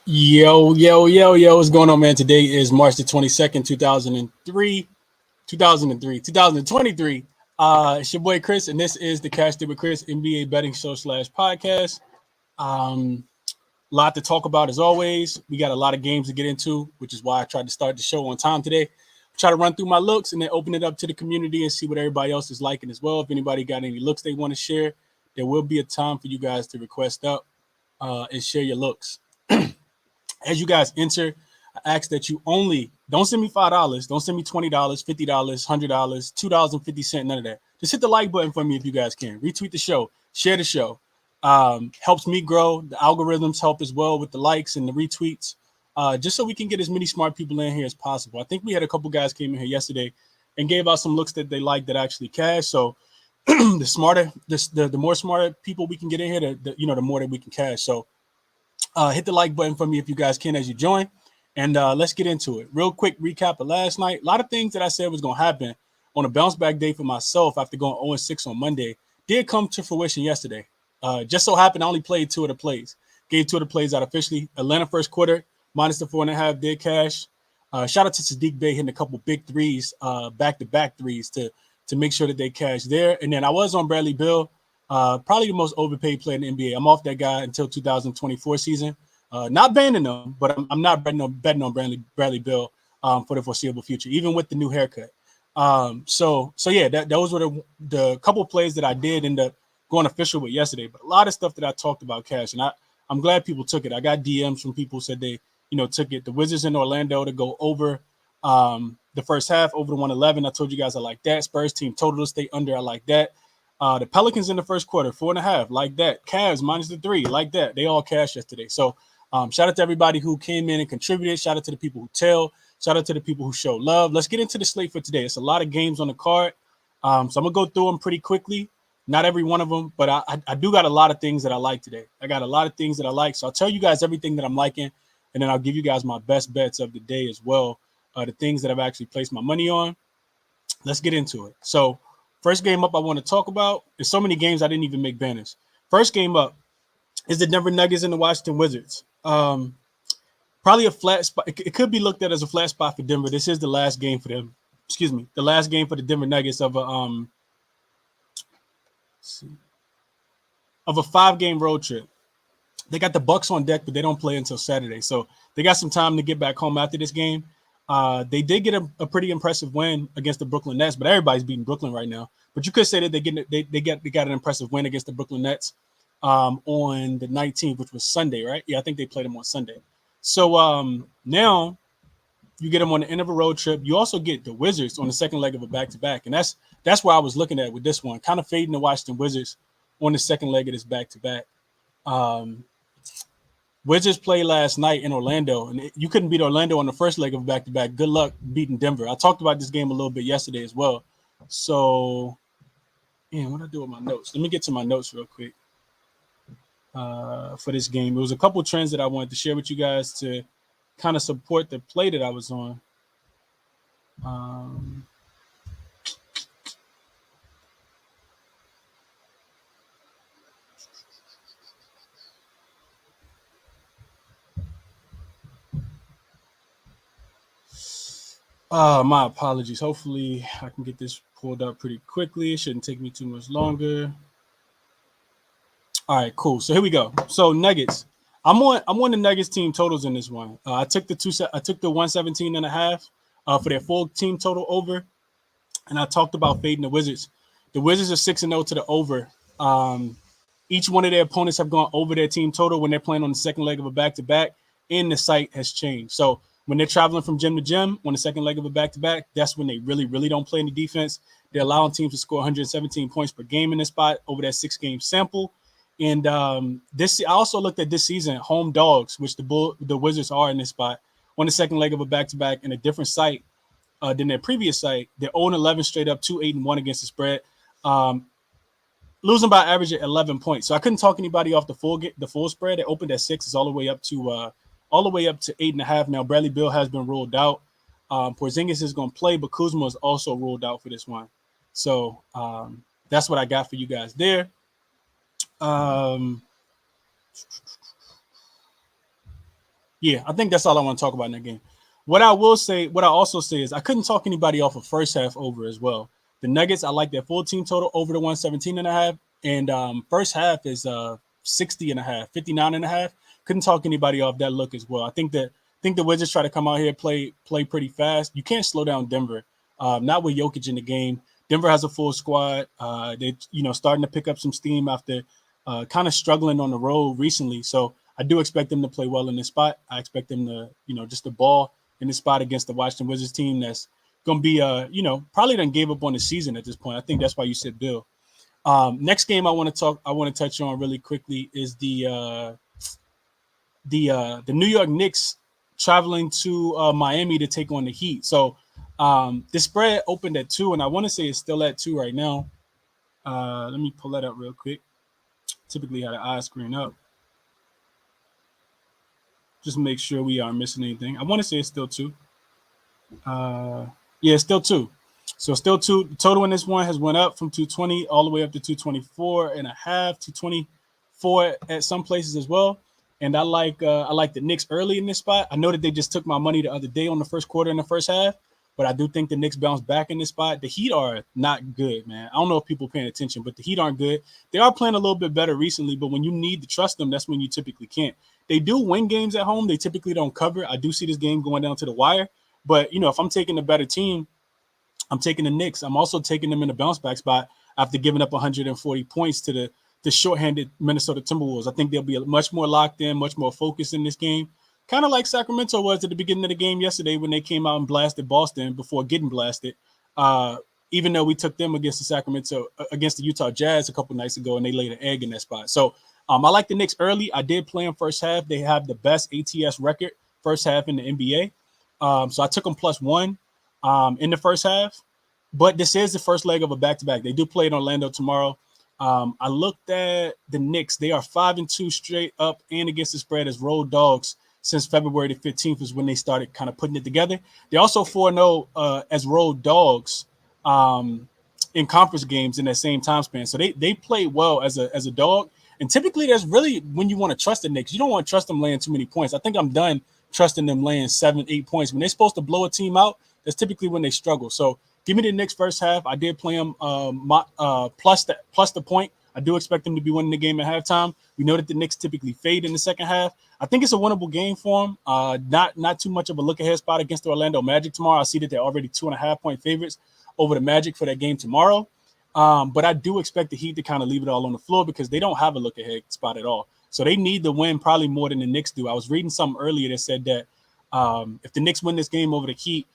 Yo, what's going on, man? Today is March the 22nd, 2023. It's your boy Chris, and this is the Cash Day with Chris NBA betting show slash podcast. Um, lot to talk about as always. We got a lot of games to get into, which is why I tried to start the show on time today. Try to run through my looks and then open it up to the community and see what everybody else is liking as well. If anybody got any looks they want to share, there will be a time for you guys to request up and share your looks. As you guys enter, I ask that you only don't send me $5, don't send me $20, $50, $100, $2.50, none of that. Just hit the like button for me if you guys can. Retweet the show, share the show. Helps me grow. The algorithms help as well with the likes and the retweets. Just so we can get as many smart people in here as possible. I think we had a couple guys came in here yesterday and gave out some looks that they liked that actually cash. So the more smarter people we can get in here, the more that we can cash. So hit the like button for me if you guys can as you join. And let's get into it. Real quick recap of last night. A lot of things that I said was going to happen on a bounce back day for myself after going 0-6 on Monday did come to fruition yesterday. Just so happened I only played two of the plays. Gave two of the plays out officially. Atlanta first quarter, minus the 4.5 did cash. Shout out to Sadiq Bey hitting a couple big threes, back-to-back threes to make sure that they cash there. And then I was on Bradley Beal. Probably the most overpaid player in the NBA. I'm off that guy until 2024 season. Not banning him, but I'm not betting on Bradley Beal for the foreseeable future, even with the new haircut. So yeah, those were the couple plays that I did end up going official with yesterday. But a lot of stuff that I talked about cash, and I'm glad people took it. I got DMs from people who said they took it. The Wizards in Orlando to go over the first half, over the 111. I told you guys I like that. Spurs team total to stay under. I like that. The Pelicans in the first quarter, 4.5, like that. Cavs minus the 3, like that. They all cashed yesterday. So shout out to everybody who came in and contributed. Shout out to the people who tell. Shout out to the people who show love. Let's get into the slate for today. It's a lot of games on the card. So I'm going to go through them pretty quickly. Not every one of them, but I do got a lot of things that I like today. I got a lot of things that I like. So I'll tell you guys everything that I'm liking, and then I'll give you guys my best bets of the day as well, the things that I've actually placed my money on. Let's get into it. So first game up I want to talk about is so many games I didn't even make banners. First game up is the Denver Nuggets and the Washington Wizards. Probably a flat spot. It could be looked at as a flat spot for Denver. This is the last game for them. Excuse me, the last game for the Denver Nuggets of a 5-game road trip. They got the Bucks on deck, but they don't play until Saturday, so they got some time to get back home after this game. They did get a pretty impressive win against the Brooklyn Nets, but everybody's beating Brooklyn right now. But you could say that they got an impressive win against the Brooklyn Nets on the 19th, which was Sunday, right? Yeah, I think they played them on Sunday. So now you get them on the end of a road trip. You also get the Wizards on the second leg of a back-to-back, and that's where I was looking at with this one, kind of fading the Washington Wizards on the second leg of this back-to-back. Wizards played last night in Orlando, and you couldn't beat Orlando on the first leg of a back-to-back. Good luck beating Denver. I talked about this game a little bit yesterday as well. So, what did I do with my notes? Let me get to my notes real quick for this game. It was a couple trends that I wanted to share with you guys to kind of support the play that I was on. My apologies. Hopefully I can get this pulled up pretty quickly. It shouldn't take me too much longer. All right, cool. So here we go. So Nuggets. I'm on the Nuggets team totals in this one. I took the 117.5 for their full team total over, and I talked about fading the Wizards. The Wizards are 6-0 to the over. Each one of their opponents have gone over their team total when they're playing on the second leg of a back-to-back, and the site has changed. So when they're traveling from gym to gym on the second leg of a back-to-back, that's when they really, really don't play any defense. They're allowing teams to score 117 points per game in this spot over that 6-game sample. And I also looked at this season home dogs, which the Wizards are in this spot on the second leg of a back-to-back in a different site than their previous site. They're 0-11 straight up, 2-8-1 against the spread, losing by average at 11 points. So I couldn't talk anybody off the full spread. It opened at 6, it's all the way up to 8.5 now. Bradley Beal has been ruled out. Porzingis is going to play, but Kuzma is also ruled out for this one. So that's what I got for you guys there. Yeah, I think that's all I want to talk about in that game. What I also say is I couldn't talk anybody off of first half over as well. The Nuggets, I like their full team total over the 117.5. And first half is 60.5, 59.5. Couldn't talk anybody off that look as well. I think the Wizards try to come out here, play pretty fast. You can't slow down Denver. Not with Jokic in the game. Denver has a full squad. They starting to pick up some steam after kind of struggling on the road recently. So I do expect them to play well in this spot. I expect them to, just the ball in this spot against the Washington Wizards team that's going to be, probably done gave up on the season at this point. I think that's why you said Bill. Next game I want to touch on really quickly is the New York Knicks traveling to Miami to take on the Heat. So the spread opened at 2, and I want to say it's still at 2 right now. Let me pull that up real quick. Typically had an eye screen up. Just make sure we aren't missing anything. I want to say it's still 2. Yeah, it's still 2. So still 2. The total in this one has went up from 220 all the way up to 224.5, 224 at some places as well. And I like the Knicks early in this spot. I know that they just took my money the other day on the first quarter in the first half, but I do think the Knicks bounce back in this spot. The Heat are not good, man. I don't know if people are paying attention, but the Heat aren't good. They are playing a little bit better recently, but when you need to trust them, that's when you typically can't. They do win games at home. They typically don't cover. I do see this game going down to the wire. But, if I'm taking a better team, I'm taking the Knicks. I'm also taking them in the bounce back spot after giving up 140 points to the shorthanded Minnesota Timberwolves. I think they'll be much more locked in, much more focused in this game. Kind of like Sacramento was at the beginning of the game yesterday when they came out and blasted Boston before getting blasted. Even though we took them against the Utah Jazz a couple nights ago, and they laid an egg in that spot. So I like the Knicks early. I did play them first half. They have the best ATS record first half in the NBA. So I took them +1 in the first half. But this is the first leg of a back-to-back. They do play in Orlando tomorrow. I looked at the Knicks. They are 5-2 straight up and against the spread as road dogs since February the 15th is when they started kind of putting it together. They're also 4-0 as road dogs in conference games in that same time span. So they play well as a dog. And typically that's really when you want to trust the Knicks. You don't want to trust them laying too many points. I think I'm done trusting them laying 7-8 points. When they're supposed to blow a team out, that's typically when they struggle. So give me the Knicks first half. I did play them plus the point. I do expect them to be winning the game at halftime. We know that the Knicks typically fade in the second half. I think it's a winnable game for them. Not too much of a look-ahead spot against the Orlando Magic tomorrow. I see that they're already 2.5-point favorites over the Magic for that game tomorrow. But I do expect the Heat to kind of leave it all on the floor because they don't have a look-ahead spot at all. So they need the win probably more than the Knicks do. I was reading something earlier that said that if the Knicks win this game over the Heat,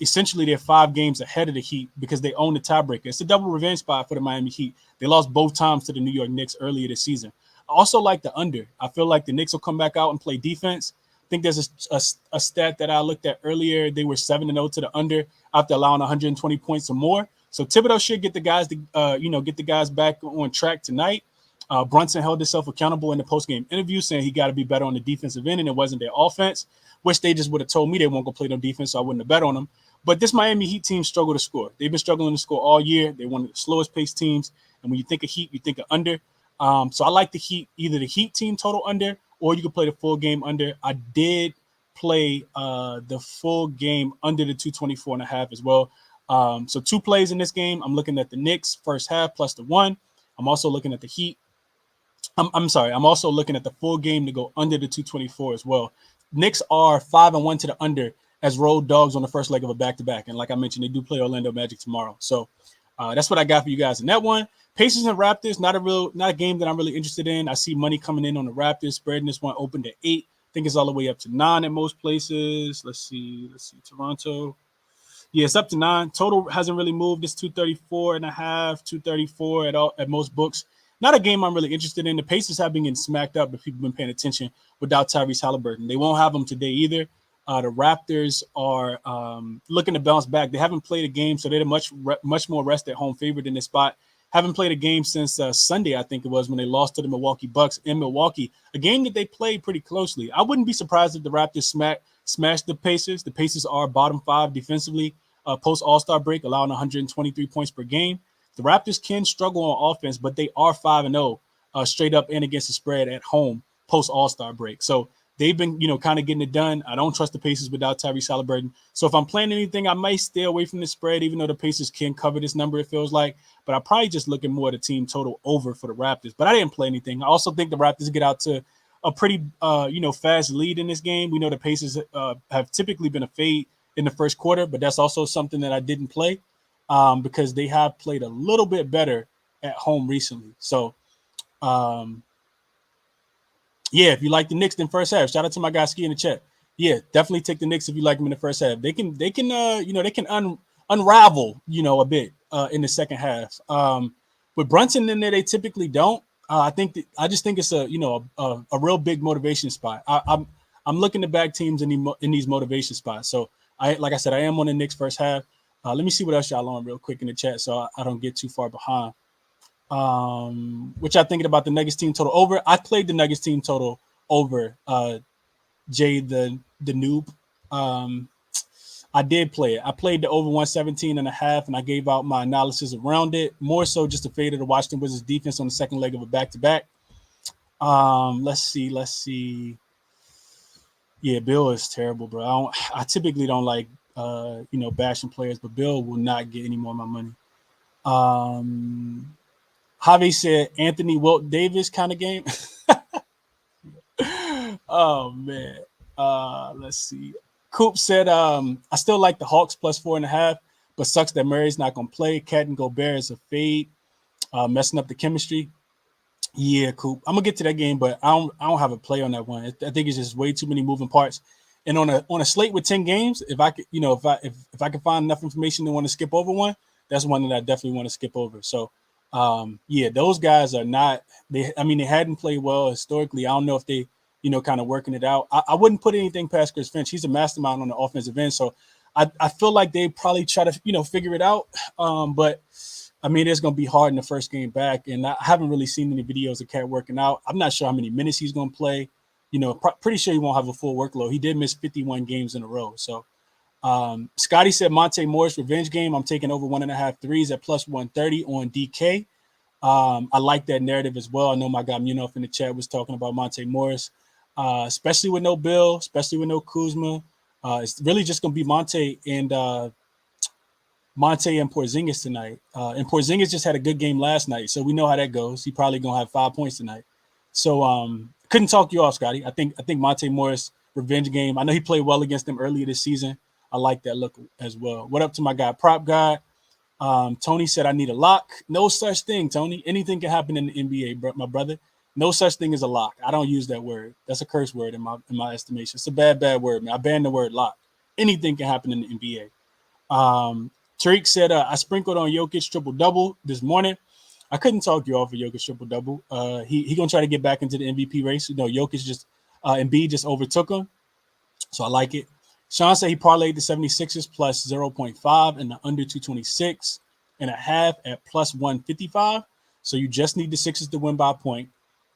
essentially they're 5 games ahead of the Heat because they own the tiebreaker. It's a double revenge spot for the Miami Heat. They lost both times to the New York Knicks earlier this season. I also like the under. I feel like the Knicks will come back out and play defense. I think there's a stat that I looked at earlier. They were 7-0 to the under after allowing 120 points or more. So Thibodeau should get the guys back on track tonight. Brunson held himself accountable in the post-game interview, saying he got to be better on the defensive end, and it wasn't their offense. Wish they just would have told me they won't go play no defense, so I wouldn't have bet on them. But this Miami Heat team struggled to score. They've been struggling to score all year. They're one of the slowest paced teams. And when you think of Heat, you think of under. So I like the Heat, either the Heat team total under, or you could play the full game under. I did play the full game under the 224.5 as well. So 2 plays in this game. I'm looking at the Knicks first half plus the 1. I'm also looking at the Heat. I'm sorry. I'm also looking at the full game to go under the 224 as well. Knicks are 5-1 to the under as road dogs on the first leg of a back-to-back. And like I mentioned, they do play Orlando Magic tomorrow. So that's what I got for you guys in that one. Pacers and Raptors, not a game that I'm really interested in. I see money coming in on the Raptors. Spreading this one opened at 8. I think it's all the way up to 9 at most places. Let's see. Toronto. Yeah, it's up to 9. Total hasn't really moved. It's 234.5, 234 at most books. Not a game I'm really interested in. The Pacers have been getting smacked up if people have been paying attention without Tyrese Halliburton. They won't have him today either. The Raptors are looking to bounce back. They haven't played a game, so they're much more rest at home favorite in this spot. Haven't played a game since Sunday, I think it was, when they lost to the Milwaukee Bucks in Milwaukee, a game that they played pretty closely. I wouldn't be surprised if the Raptors smash the Pacers. The Pacers are bottom 5 defensively post All-Star break, allowing 123 points per game. The Raptors can struggle on offense, but they are 5-0 straight up and against the spread at home post All-Star break. So they've been, kind of getting it done. I don't trust the Pacers without Tyrese Haliburton. So if I'm playing anything, I might stay away from the spread, even though the Pacers can cover this number, it feels like. But I'm probably just looking more at the team total over for the Raptors. But I didn't play anything. I also think the Raptors get out to a pretty, fast lead in this game. We know the Pacers have typically been a fade in the first quarter, but that's also something that I didn't play because they have played a little bit better at home recently. So, yeah, if you like the Knicks in first half, shout out to my guy Ski in the chat. Yeah, definitely take the Knicks if you like them in the first half. They can unravel, a bit in the second half. With Brunson in there, they typically don't. I just think it's a real big motivation spot. I'm looking to back teams in these motivation spots. So like I said, I am on the Knicks first half. Let me see what else y'all on real quick in the chat so I don't get too far behind. Which I thinking about the Nuggets team total over. I played the Nuggets team total over. Jay the noob. I did play it. I played the over 117.5, and I gave out my analysis around it. More so just a fade of the Washington Wizards defense on the second leg of a back-to-back. Let's see. Yeah, Bill is terrible, bro. I typically don't like bashing players, but Bill will not get any more of my money. Javi said Anthony Wilt Davis kind of game. Oh man. Let's see. Coop said I still like the Hawks plus 4.5, but sucks that Murray's not gonna play. Cat and Gobert is a fade, messing up the chemistry. Yeah, Coop. I'm gonna get to that game, but I don't have a play on that one. I think it's just way too many moving parts. And on a slate with 10 games, if I could, if I can find enough information to want to skip over one, that's one that I definitely want to skip over. So yeah, those guys are not they hadn't played well historically. I don't know if they, kind of working it out. I wouldn't put anything past Chris Finch. He's a mastermind on the offensive end. So I feel like they probably try to, figure it out. But it's going to be hard in the first game back. And I haven't really seen any videos of Cat working out. I'm not sure how many minutes he's going to play. Pretty sure he won't have a full workload. He did miss 51 games in a row. So Scotty said Monte Morris revenge game. I'm taking over 1.5 threes at plus 130 on DK. I like that narrative as well. I know my guy Munoz in the chat was talking about Monte Morris, especially with no Bill, especially with no Kuzma. It's really just going to be Monte and Porzingis tonight. And Porzingis just had a good game last night, so we know how that goes. He probably going to have 5 points tonight. So couldn't talk you off, Scotty. I think Monte Morris revenge game. I know he played well against them earlier this season. I like that look as well. What up to my guy Prop God? Tony said I need a lock. No such thing, Tony. Anything can happen in the NBA, my brother. No such thing as a lock. I don't use that word. That's a curse word in my estimation. It's a bad word, man. I ban the word lock. Anything can happen in the NBA. Tariq said I sprinkled on Jokic triple-double this morning. I couldn't talk you off of Jokic triple-double. He gonna try to get back into the MVP race. Jokic just Embiid just overtook him. So I like it. Sean said he parlayed the 76ers plus 0.5 and the under 226.5 at plus 155. So you just need the Sixers to win by a point.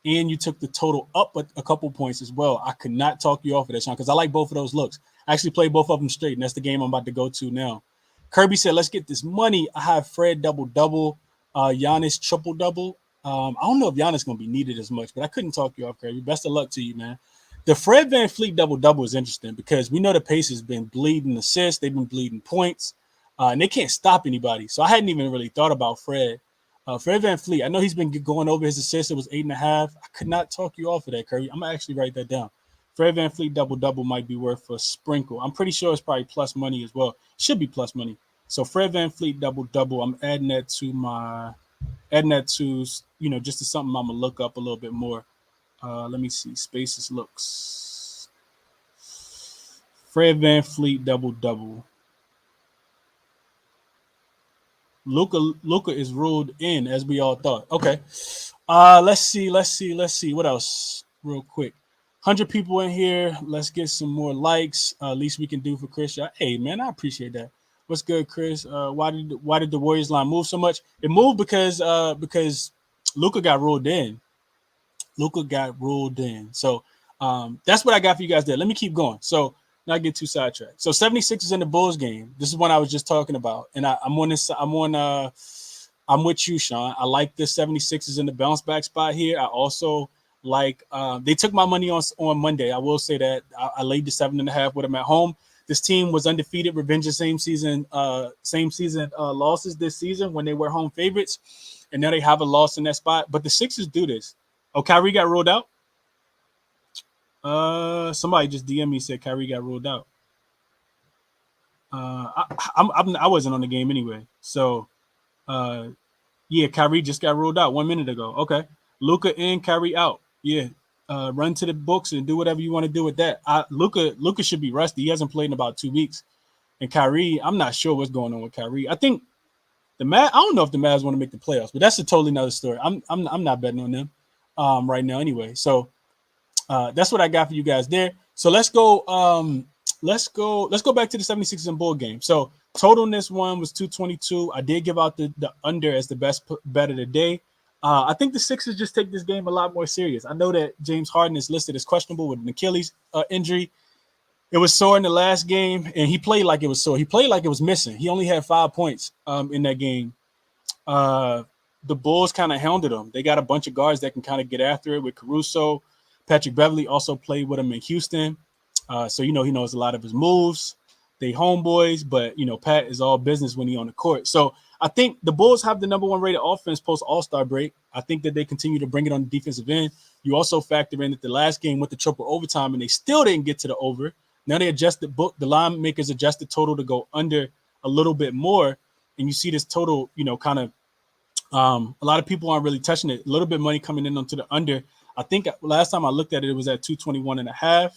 And you took the total up a couple points as well. I could not talk you off of that, Sean, because I like both of those looks. I actually played both of them straight, and that's the game I'm about to go to now. Kirby said, let's get this money. I have Fred double-double, Giannis triple-double. I don't know if Giannis is going to be needed as much, but I couldn't talk you off, Kirby. Best of luck to you, man. The Fred VanVleet double-double is interesting because we know the Pacers been bleeding assists. They've been bleeding points, and they can't stop anybody. So I hadn't even really thought about Fred. Fred VanVleet, I know he's been going over his assists. It was 8.5. I could not talk you off of that, Kirby. I'm going to actually write that down. Fred VanVleet double-double might be worth a sprinkle. I'm pretty sure it's probably plus money as well. Should be plus money. So Fred VanVleet double-double, I'm adding that to just to something I'm going to look up a little bit more. Let me see. Spaces looks. Fred VanVleet double-double. Luka is ruled in, as we all thought. Okay. Let's see. What else? Real quick. 100 people in here. Let's get some more likes. Least we can do for Chris. Hey, man, I appreciate that. What's good, Chris? Why did the Warriors line move so much? It moved because Luka got ruled in. So that's what I got for you guys there. Let me keep going. So not get too sidetracked. So 76ers in the Bulls game. This is one I was just talking about. And I'm with you, Sean. I like the 76ers in the bounce back spot here. I also like they took my money on Monday. I will say that I laid the 7.5 with them at home. This team was undefeated, revenge of same season losses this season when they were home favorites, and now they have a loss in that spot. But the Sixers do this. Oh, Kyrie got ruled out. Somebody just DM me said Kyrie got ruled out. I wasn't on the game anyway, so yeah, Kyrie just got ruled out 1 minute ago. Okay, Luka in, Kyrie out. Yeah, run to the books and do whatever you want to do with that. Luka should be rusty. He hasn't played in about 2 weeks, and Kyrie, I'm not sure what's going on with Kyrie. I think the Mavs. I don't know if the Mavs want to make the playoffs, but that's a totally another story. I'm not betting on them right now anyway. So that's what I got for you guys there. So let's go back to the 76ers and Bull game. So total in this one was 222. I did give out the under as the best bet of the day. I think the Sixers just take this game a lot more serious. I know that James Harden is listed as questionable with an Achilles injury. It was sore in the last game, and he played like it was sore. He played like it was missing. He only had 5 points in that game. The Bulls kind of hounded him. They got a bunch of guards that can kind of get after it with Caruso. Patrick Beverley also played with him in Houston. So, he knows a lot of his moves. They homeboys, but, Pat is all business when he's on the court. So I think the Bulls have the number 1 rated offense post All-Star break. I think that they continue to bring it on the defensive end. You also factor in that the last game went to triple overtime, and they still didn't get to the over. Now they adjusted the line makers adjusted total to go under a little bit more. And you see this total, kind of a lot of people aren't really touching it. A little bit of money coming in onto the under. I think last time I looked at it, it was at 221.5.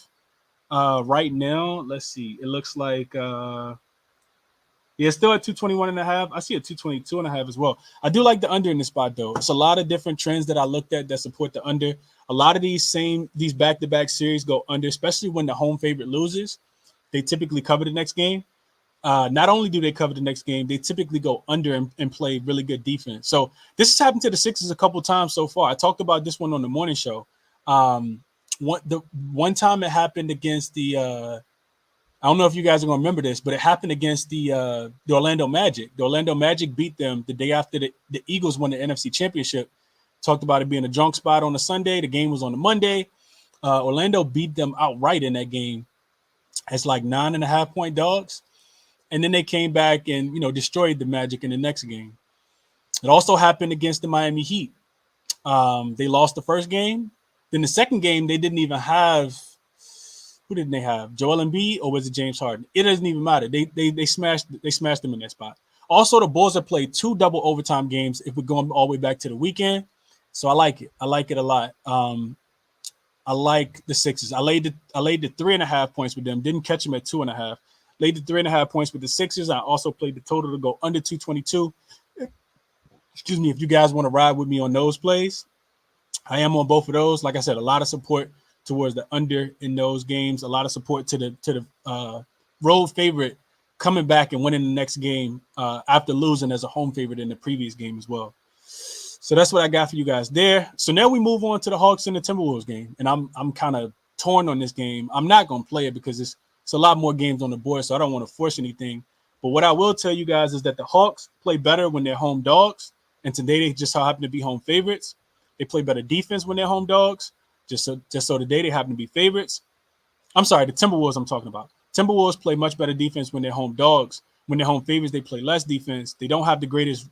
Right now, let's see. It looks like it's still at 221.5. I see a 222.5 as well. I do like the under in this spot though. It's a lot of different trends that I looked at that support the under. A lot of these back-to-back series go under, especially when the home favorite loses. They typically cover the next game. Not only do they cover the next game, they typically go under and play really good defense. So this has happened to the Sixers a couple times so far. I talked about this one on the morning show. One time it happened against the I don't know if you guys are going to remember this, but it happened against the Orlando Magic. The Orlando Magic beat them the day after the Eagles won the NFC Championship. Talked about it being a junk spot on a Sunday. The game was on a Monday. Orlando beat them outright in that game as like 9.5-point dogs. And then they came back and, destroyed the Magic in the next game. It also happened against the Miami Heat. They lost the first game. Then the second game, they didn't even have – who didn't they have? Joel Embiid or was it James Harden? It doesn't even matter. They smashed them in that spot. Also, the Bulls have played 2 double overtime games if we're going all the way back to the weekend. So I like it. I like it a lot. I like the Sixers. I laid the 3.5 points with them. Didn't catch them at 2.5. Laid the 3.5 points with the Sixers. I also played the total to go under 222. Excuse me. If you guys want to ride with me on those plays, I am on both of those. Like I said, a lot of support towards the under in those games. A lot of support to the road favorite coming back and winning the next game after losing as a home favorite in the previous game as well. So that's what I got for you guys there. So now we move on to the Hawks and the Timberwolves game, and I'm kind of torn on this game. I'm not going to play it because it's a lot more games on the board, so I don't want to force anything. But what I will tell you guys is that the Hawks play better when they're home dogs, and today they just happen to be home favorites. They play better defense when they're home dogs, just so today they happen to be favorites. I'm sorry, the Timberwolves I'm talking about. Timberwolves play much better defense when they're home dogs. When they're home favorites, they play less defense. They don't have the greatest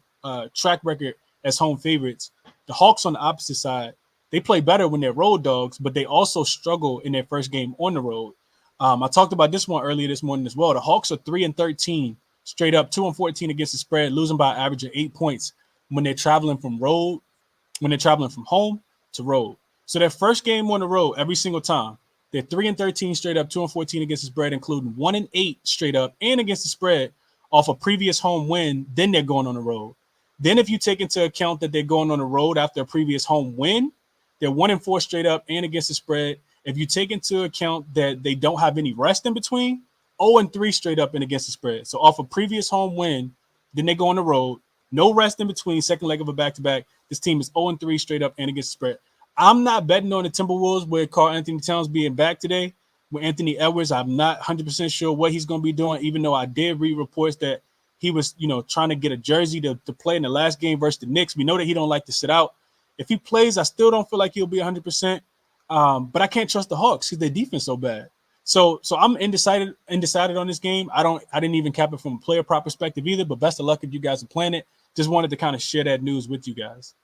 track record as home favorites. The Hawks on the opposite side, they play better when they're road dogs, but they also struggle in their first game on the road. I talked about this one earlier this morning as well. The Hawks are 3-13 straight up, 2-14 against the spread, losing by an average of 8 points when they're traveling from home to road. So their first game on the road every single time, they're 3-13 straight up, 2-14 against the spread, including 1-8 straight up and against the spread off a previous home win. Then they're going on the road. Then if you take into account that they're going on the road after a previous home win, they're 1-4 straight up and against the spread. If you take into account that they don't have any rest in between, 0-3 straight up and against the spread. So off a previous home win, then they go on the road, no rest in between, second leg of a back-to-back. This team is 0-3 straight up and against the spread. I'm not betting on the Timberwolves with Karl-Anthony Towns being back today. With Anthony Edwards, I'm not 100% sure what he's going to be doing, even though I did read reports that he was, trying to get a jersey to play in the last game versus the Knicks. We know that he don't like to sit out. If he plays, I still don't feel like he'll be 100%. But I can't trust the Hawks because their defense so bad. So I'm undecided on this game. I didn't even cap it from a player prop perspective either. But best of luck if you guys are playing it. Just wanted to kind of share that news with you guys.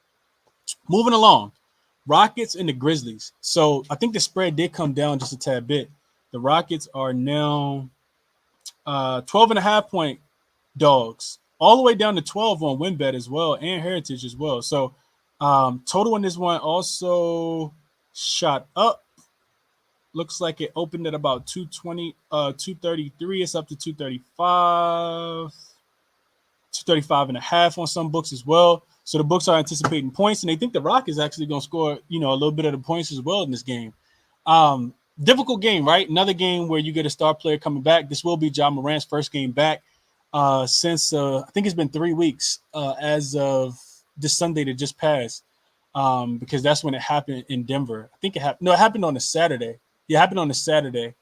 Moving along, Rockets and the Grizzlies. So I think the spread did come down just a tad bit. The Rockets are now 12.5-point dogs, all the way down to 12 on WinBet as well, and Heritage as well. So total in this one also shot up. Looks like it opened at about 220, 233. It's up to 235 and a half on some books as well. So the books are anticipating points, and they think the Rockets actually going to score, a little bit of the points as well in this game. Difficult game, right? Another game where you get a star player coming back. This will be Ja Morant's first game back since I think it's been 3 weeks as of this Sunday that just passed, because that's when it happened in Denver. I think it happened. No, it happened on a Saturday. It happened on a Saturday,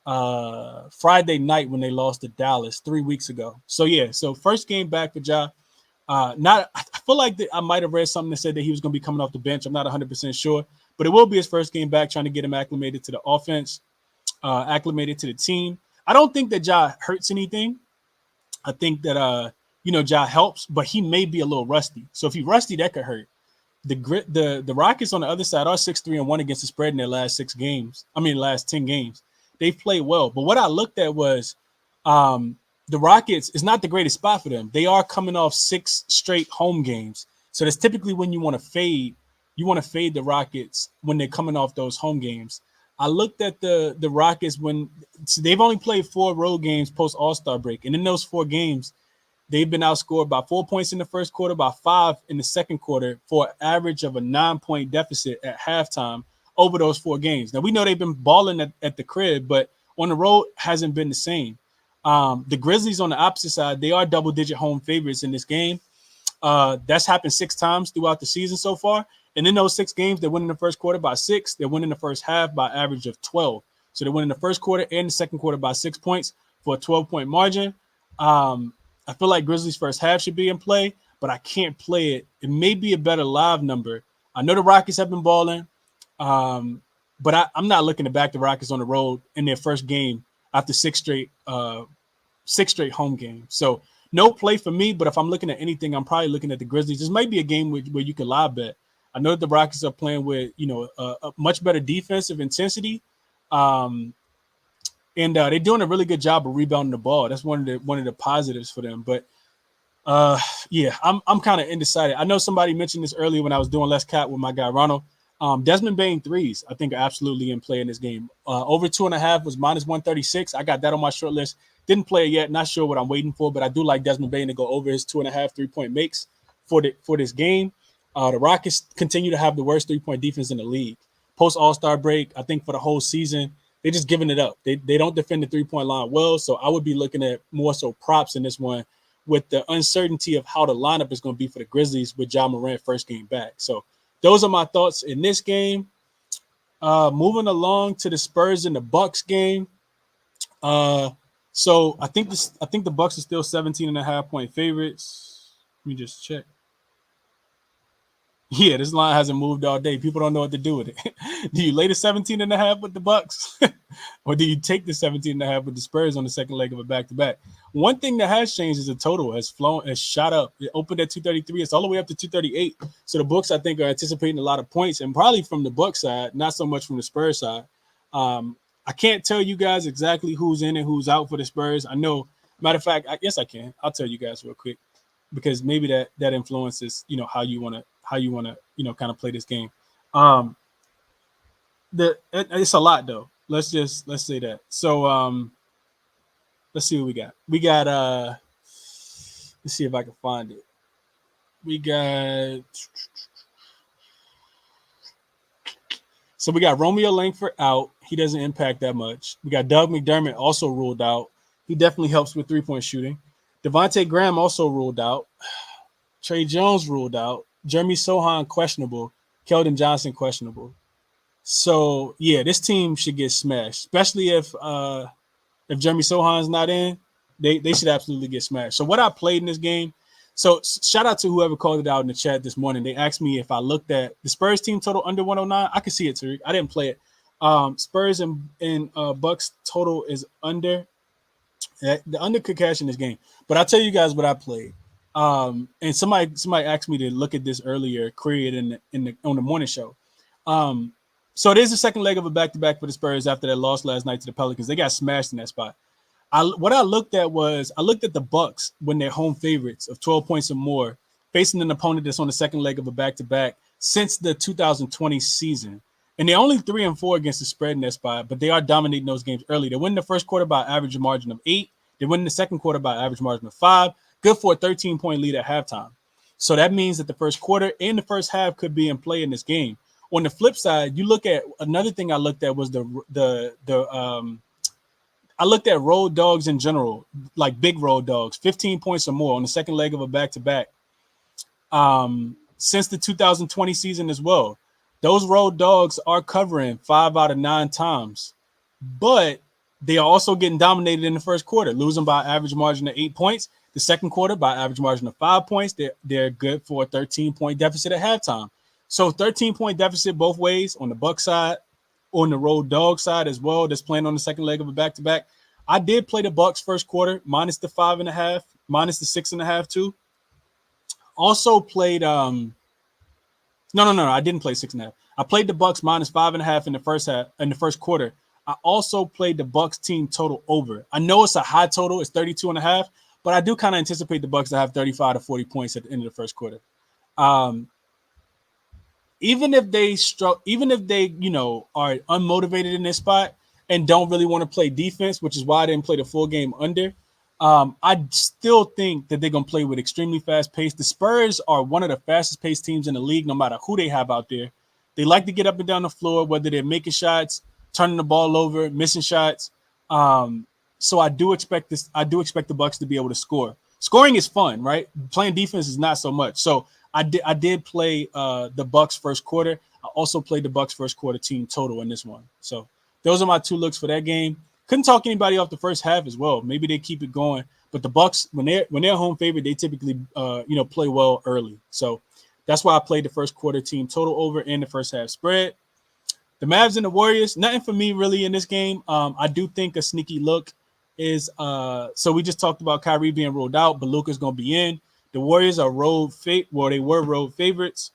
Friday night when they lost to Dallas 3 weeks ago. So yeah, so first game back for Ja. I feel like I might have read something that said that he was going to be coming off the bench. I'm not 100% sure, but it will be his first game back, trying to get him acclimated to the offense, acclimated to the team. I don't think that Ja hurts anything. I think that Ja helps, but he may be a little rusty. So if he's rusty, that could hurt. The Rockets on the other side are 6-3-1 against the spread in their last 10 games. They've played well. But what I looked at was the Rockets is not the greatest spot for them. They are coming off 6 straight home games. So that's typically when you want to fade. You want to fade the Rockets when they're coming off those home games. I looked at the Rockets so they've only played 4 road games post All-Star break. And in those 4 games, they've been outscored by 4 points in the first quarter, by 5 in the second quarter, for an average of a 9-point deficit at halftime over those 4 games. Now, we know they've been balling at the crib, but on the road hasn't been the same. The Grizzlies on the opposite side, they are double-digit home favorites in this game. That's happened 6 times throughout the season so far. And in those 6 games, they're winning the first quarter by 6. They're winning the first half by average of 12. So they're winning the first quarter and the second quarter by 6 points for a 12-point margin. I feel like Grizzlies first half should be in play, but I can't play it. It may be a better live number. I know the Rockets have been balling, but I'm not looking to back the Rockets on the road in their first game after 6 straight home games. So no play for me, but if I'm looking at anything, I'm probably looking at the Grizzlies. This might be a game where you can live bet. I know that the Rockets are playing with, a much better defensive intensity. And they're doing a really good job of rebounding the ball. That's one of the positives for them. But yeah, I'm kind of undecided. I know somebody mentioned this earlier when I was doing Let's Cap with my guy Ronald. Desmond Bane threes, I think, are absolutely in play in this game. Over 2.5 was -136. I got that on my short list. Didn't play it yet. Not sure what I'm waiting for, but I do like Desmond Bane to go over his 2.5 3-point makes for this game. The Rockets continue to have the worst 3-point defense in the league. Post All-Star break, I think for the whole season, they're just giving it up. They don't defend the 3-point line well, so I would be looking at more so props in this one with the uncertainty of how the lineup is going to be for the Grizzlies with Ja Morant first game back. So those are my thoughts in this game. Moving along to the Spurs and the Bucks game. So I think the Bucks are still 17.5-point favorites. Let me just check. Yeah, this line hasn't moved all day. People don't know what to do with it. Do you lay the 17.5 with the Bucks? Or do you take the 17.5 with the Spurs on the second leg of a back-to-back? One thing that has changed is the total has shot up. It opened at 233. It's all the way up to 238. So the books, I think, are anticipating a lot of points, and probably from the Bucks side, not so much from the Spurs side. I can't tell you guys exactly who's in and who's out for the Spurs. I know, matter of fact, yes, I can. I'll tell you guys real quick, because maybe that influences, how you want to kind of play this game. It's a lot though. Let's say that. So let's see what we got. We got let's see if I can find it. We got Romeo Langford out. He doesn't impact that much. We got Doug McDermott also ruled out. He definitely helps with 3-point shooting. Devontae Graham also ruled out. Trey Jones ruled out. Jeremy Sohan questionable. Keldon Johnson questionable. So yeah, this team should get smashed, especially if Jeremy Sohan's not in. They should absolutely get smashed. So what I played in this game, So shout out to whoever called it out in the chat this morning. They asked me if I looked at the Spurs team total under 109. I could see it, Tariq. I didn't play it. Spurs and Bucks total is under. The under could cash in this game. But I'll tell you guys what I played. And somebody asked me to look at this earlier, query it on the morning show. So it is the second leg of a back-to-back for the Spurs after their loss last night to the Pelicans. They got smashed in that spot. What I looked at the Bucks when they're home favorites of 12 points or more, facing an opponent that's on the second leg of a back-to-back since the 2020 season. And they're only 3-4 against the spread in that spot, but they are dominating those games early. They win the first quarter by average margin of 8. They win the second quarter by average margin of 5. Good for a 13-point lead at halftime. So that means that the first quarter and the first half could be in play in this game. On the flip side, you look at another thing I looked at was I looked at road dogs in general, like big road dogs, 15 points or more on the second leg of a back-to-back since the 2020 season as well. Those road dogs are covering 5 out of 9 times, but they are also getting dominated in the first quarter, losing by average margin of 8 points. The second quarter by average margin of 5 points. They're good for a 13-point deficit at halftime. So 13-point deficit both ways on the Bucks side, on the road dog side as well. That's playing on the second leg of a back-to-back. I did play the Bucks first quarter minus the 5.5, minus the 6.5 too. Also played no, I didn't play 6.5. I played the Bucks minus 5.5 in the first half, in the first quarter. I also played the Bucks team total over. I know it's a high total, it's 32.5, but I do kind of anticipate the Bucks to have 35 to 40 points at the end of the first quarter. Even if they are unmotivated in this spot and don't really want to play defense, which is why I didn't play the full game under, I still think that they're going to play with extremely fast pace. The Spurs are one of the fastest paced teams in the league, no matter who they have out there. They like to get up and down the floor, whether they're making shots, turning the ball over, missing shots. So I do expect this. I do expect the Bucks to be able to score. Scoring is fun, right? Playing defense is not so much. So I did play the Bucks first quarter. I also played the Bucks first quarter team total in this one. So those are my two looks for that game. Couldn't talk anybody off the first half as well. Maybe they keep it going. But the Bucks, when they're home favorite, they typically play well early. So that's why I played the first quarter team total over in the first half spread. The Mavs and the Warriors, nothing for me really in this game. I do think a sneaky look is so we just talked about Kyrie being ruled out, but Luka's going to be in. The Warriors are they were road favorites.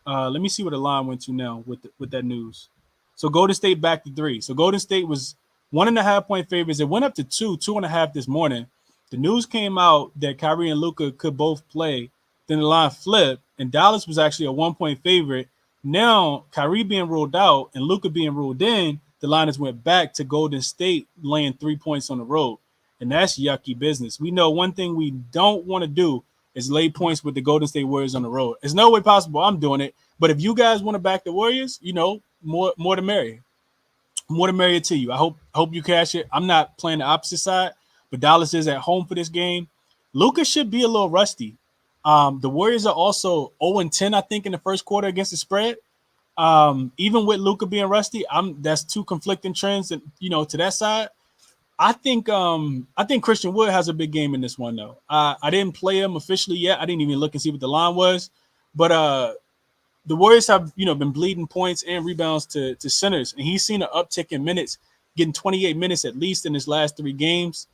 Let me see where the line went to now with that news. So Golden State back to 3. So Golden State was 1.5-point favorites. It went up to 2.5 this morning. The news came out that Kyrie and Luka could both play. Then the line flipped, and Dallas was actually a 1-point favorite. Now Kyrie being ruled out and Luka being ruled in, the line has went back to Golden State laying 3 points on the road, and that's yucky business. We know one thing we don't want to do is lay points with the Golden State Warriors on the road. There's no way possible I'm doing it, but if you guys want to back the Warriors, more the merrier. More the merrier to you. I hope you cash it. I'm not playing the opposite side, but Dallas is at home for this game. Luka should be a little rusty. The Warriors are also 0-10, I think, in the first quarter against the spread. Even with Luka being rusty, that's two conflicting trends, and to that side. I think Christian Wood has a big game in this one, though. I didn't play him officially yet. I didn't even look and see what the line was, but the Warriors have been bleeding points and rebounds to centers, and he's seen an uptick in minutes, getting 28 minutes at least in his last 3 games.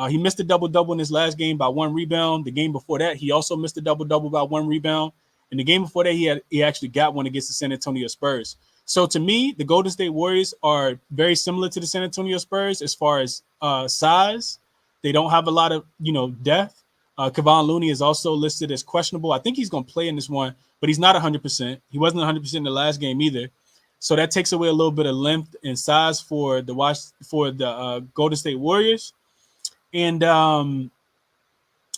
He missed a double-double in his last game by 1 rebound. The game before that, he also missed a double-double by 1 rebound. And the game before that, he actually got one against the San Antonio Spurs. So to me, the Golden State Warriors are very similar to the San Antonio Spurs as far as size. They don't have a lot of depth. Kevon Looney is also listed as questionable. I think he's going to play in this one, but he's not 100%. He wasn't 100% in the last game either. So that takes away a little bit of length and size for the Golden State Warriors. And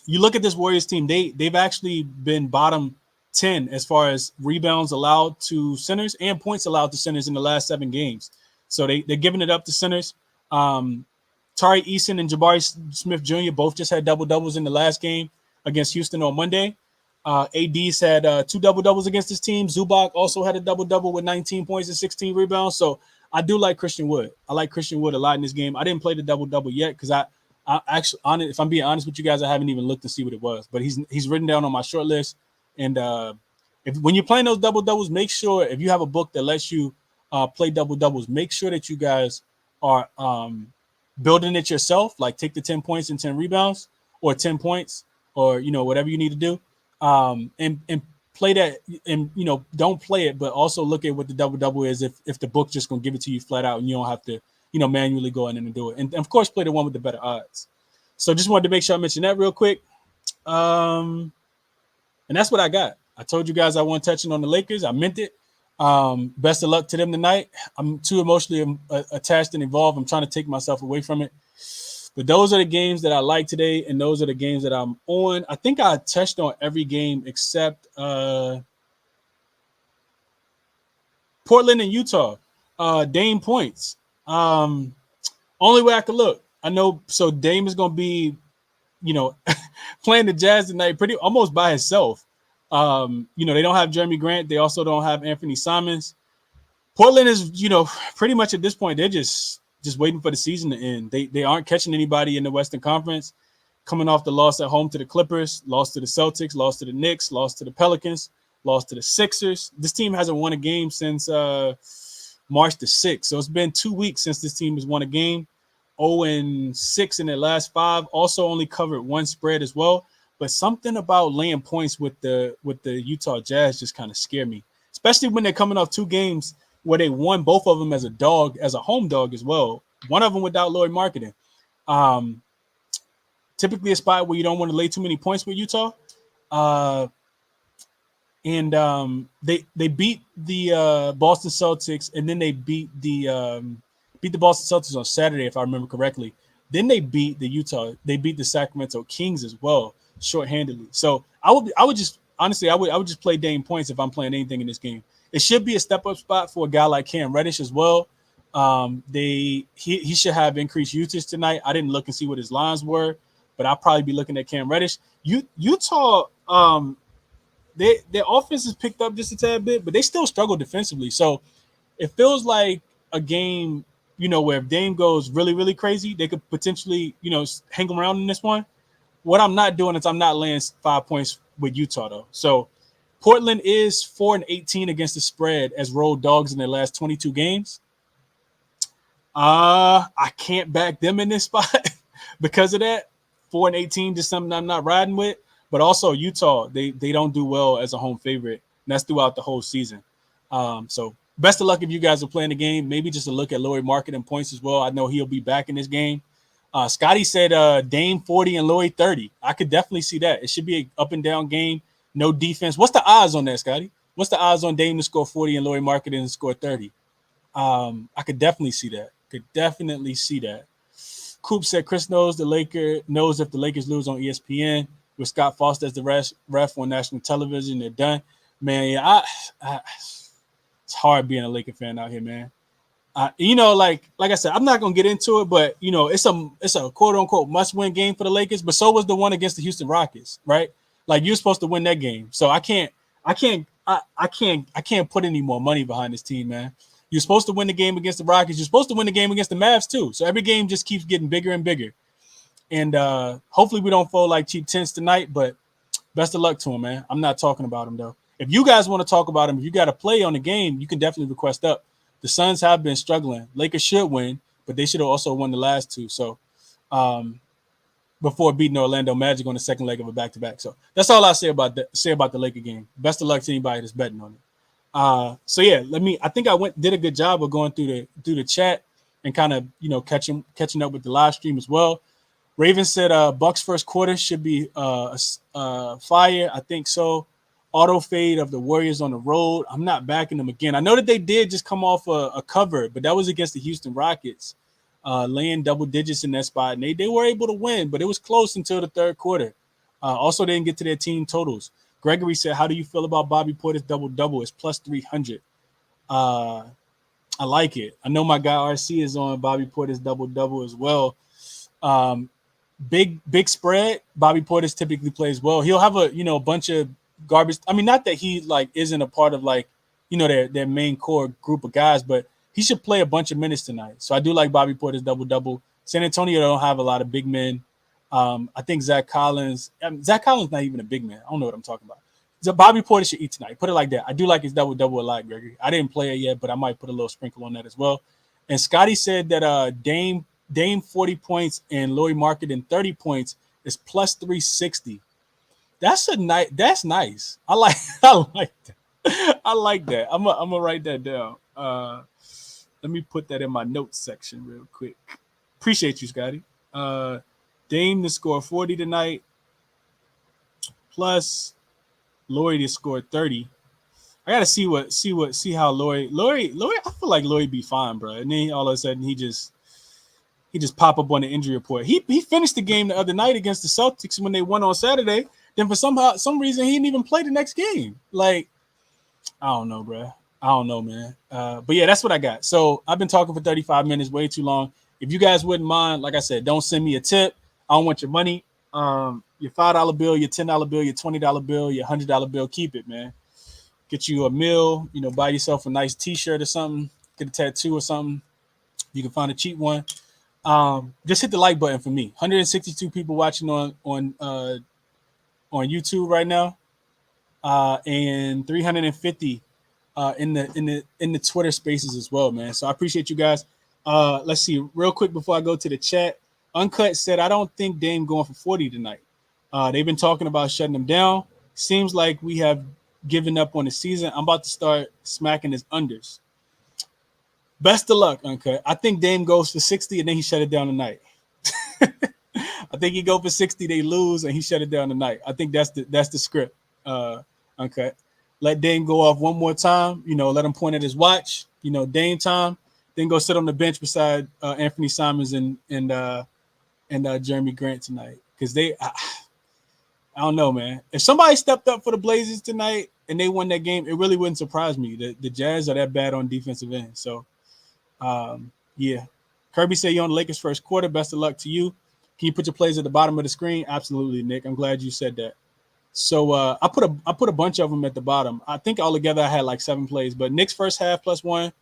you look at this Warriors team, they've actually been bottom 10 as far as rebounds allowed to centers and points allowed to centers in the last 7 games. So they're giving it up to centers. Tari Eason and Jabari Smith Jr. both just had double-doubles in the last game against Houston on Monday. AD's had 2 double-doubles against his team. Zubac also had a double-double with 19 points and 16 rebounds. So I do like Christian Wood. I like Christian Wood a lot in this game. I didn't play the double-double yet because if I'm being honest with you guys, I haven't even looked to see what it was. But he's written down on my short list. And when you're playing those double doubles, make sure if you have a book that lets you play double doubles, make sure that you guys are building it yourself. Like take the 10 points and 10 rebounds, or 10 points, or whatever you need to do, and play that. And don't play it, but also look at what the double double is. If the book's just gonna give it to you flat out, and you don't have to manually go in and do it. And of course, play the one with the better odds. So just wanted to make sure I mentioned that real quick. And that's what I got. I told you guys I wasn't touching on the Lakers. I meant it. Best of luck to them tonight. I'm too emotionally attached and involved. I'm trying to take myself away from it. But those are the games that I like today, and those are the games that I'm on. I think I touched on every game except Portland and Utah. Dame points. Only way I could look. I know. So Dame is going to be, playing the Jazz tonight pretty almost by himself. They don't have Jeremy Grant. They also don't have Anthony Simons. Portland is, pretty much at this point, they're just waiting for the season to end. They aren't catching anybody in the Western Conference. Coming off the loss at home to the Clippers, lost to the Celtics, lost to the Knicks, lost to the Pelicans, lost to the Sixers. This team hasn't won a game since March the 6th. So it's been 2 weeks since this team has won a game. 0-6 in their last 5. Also only covered one spread as well. But something about laying points with the Utah Jazz just kind of scare me, especially when they're coming off 2 games where they won both of them as a home dog as well. One of them without Lloyd Marketing. Typically a spot where you don't want to lay too many points with Utah. And they beat the Boston Celtics, and then they beat the Boston Celtics on Saturday, if I remember correctly. Then they beat the Sacramento Kings as well, shorthandedly. So I would just play Dame points if I'm playing anything in this game. It should be a step up spot for a guy like Cam Reddish as well. He should have increased usage tonight. I didn't look and see what his lines were, but I'll probably be looking at Cam Reddish. Utah, their offense has picked up just a tad bit, but they still struggle defensively. So it feels like a game, where if Dame goes really, really crazy, they could potentially, hang around in this one. What I'm not doing is I'm not laying 5 points with Utah, though. So Portland is 4-18 against the spread as road dogs in their last 22 games. I can't back them in this spot because of that. 4-18, just something I'm not riding with. But also Utah, they don't do well as a home favorite. And that's throughout the whole season. So best of luck if you guys are playing the game. Maybe just a look at Lloyd Marketing points as well. I know he'll be back in this game. Scotty said Dame 40 and Lloyd 30. I could definitely see that. It should be an up and down game. No defense. What's the odds on that, Scotty? What's the odds on Dame to score 40 and Lloyd Marketing to score 30? I could definitely see that. Coop said Chris knows if the Lakers lose on ESPN with Scott Foster as the ref on national television, they're done. Man, yeah, it's hard being a Laker fan out here, man. Like I said, I'm not gonna get into it, but it's a quote unquote must win game for the Lakers. But so was the one against the Houston Rockets, right? Like you're supposed to win that game, so I can't put any more money behind this team, man. You're supposed to win the game against the Rockets. You're supposed to win the game against the Mavs too. So every game just keeps getting bigger and bigger. And hopefully we don't fold like cheap tents tonight. But best of luck to him, man. I'm not talking about him though. If you guys want to talk about him, if you got a play on the game, you can definitely request up. The Suns have been struggling. Lakers should win, but they should have also won the last 2. So before beating Orlando Magic on the second leg of a back-to-back. So that's all I say about the Laker game. Best of luck to anybody that's betting on it. So yeah, I think I did a good job of going through the chat and kind of catching up with the live stream as well. Raven said Bucks first quarter should be fire. I think so. Auto fade of the Warriors on the road. I'm not backing them again. I know that they did just come off a cover, but that was against the Houston Rockets, laying double digits in that spot. And they were able to win, but it was close until the third quarter. Also, they didn't get to their team totals. Gregory said, how do you feel about Bobby Porter's double-double? It's plus 300. I like it. I know my guy RC is on Bobby Porter's double-double as well. Big spread. Bobby Porter's typically plays well. He'll have a bunch of garbage. I mean, not that he isn't a part of their main core group of guys, but he should play a bunch of minutes tonight. So I do like Bobby Porter's double-double. San Antonio don't have a lot of big men. I think Zach Collins not even a big man. I don't know what I'm talking about. So Bobby Porter should eat tonight. Put it like that. I do like his double a lot, Gregory. I didn't play it yet, but I might put a little sprinkle on that as well. And Scotty said that Dame 40 points and Lauri Markkanen 30 points is plus 360. That's That's nice. I like I like that. I like that. I'm gonna write that down. Let me put that in my notes section real quick. Appreciate you, Scotty. Dame to score 40 tonight, plus Lauri to score 30. I gotta see how Lauri. I feel like Lauri be fine, bro. And then all of a sudden he just pop up on the injury report. He finished the game the other night against the Celtics when they won on Saturday. Then for some reason he didn't even play the next game. Like, I don't know, bro. I don't know, man. But yeah, that's what I got. So I've been talking for 35 minutes, way too long. If you guys wouldn't mind, like I said, don't send me a tip. I don't want your money. Your $5 bill, your $10 bill, your $20 bill, your $100 bill, keep it, man. Get you a meal, buy yourself a nice T-shirt or something, get a tattoo or something. You can find a cheap one. Just hit the like button for me. 162 people watching on YouTube right now, and 350 in the Twitter Spaces as well, man. So I appreciate you guys. Let's see, real quick before I go to the chat. Uncut said, I don't think Dame going for 40 tonight. They've been talking about shutting him down. Seems like we have given up on the season. I'm about to start smacking his unders. Best of luck, Uncut. I think Dame goes for 60 and then he shut it down tonight. I think he go for 60, they lose, and he shut it down tonight. I think that's the script, Uncut. Let Dame go off one more time, let him point at his watch, Dame time, then go sit on the bench beside Anthony Simons and Jeremy Grant tonight. Because I don't know, man. If somebody stepped up for the Blazers tonight and they won that game, it really wouldn't surprise me. The Jazz are that bad on defensive end. So, yeah. Kirby said you're on the Lakers first quarter. Best of luck to you. Can you put your plays at the bottom of the screen? Absolutely, Nick. I'm glad you said that. So I put a bunch of them at the bottom. I think altogether I had like 7 plays. But Knicks first half +1.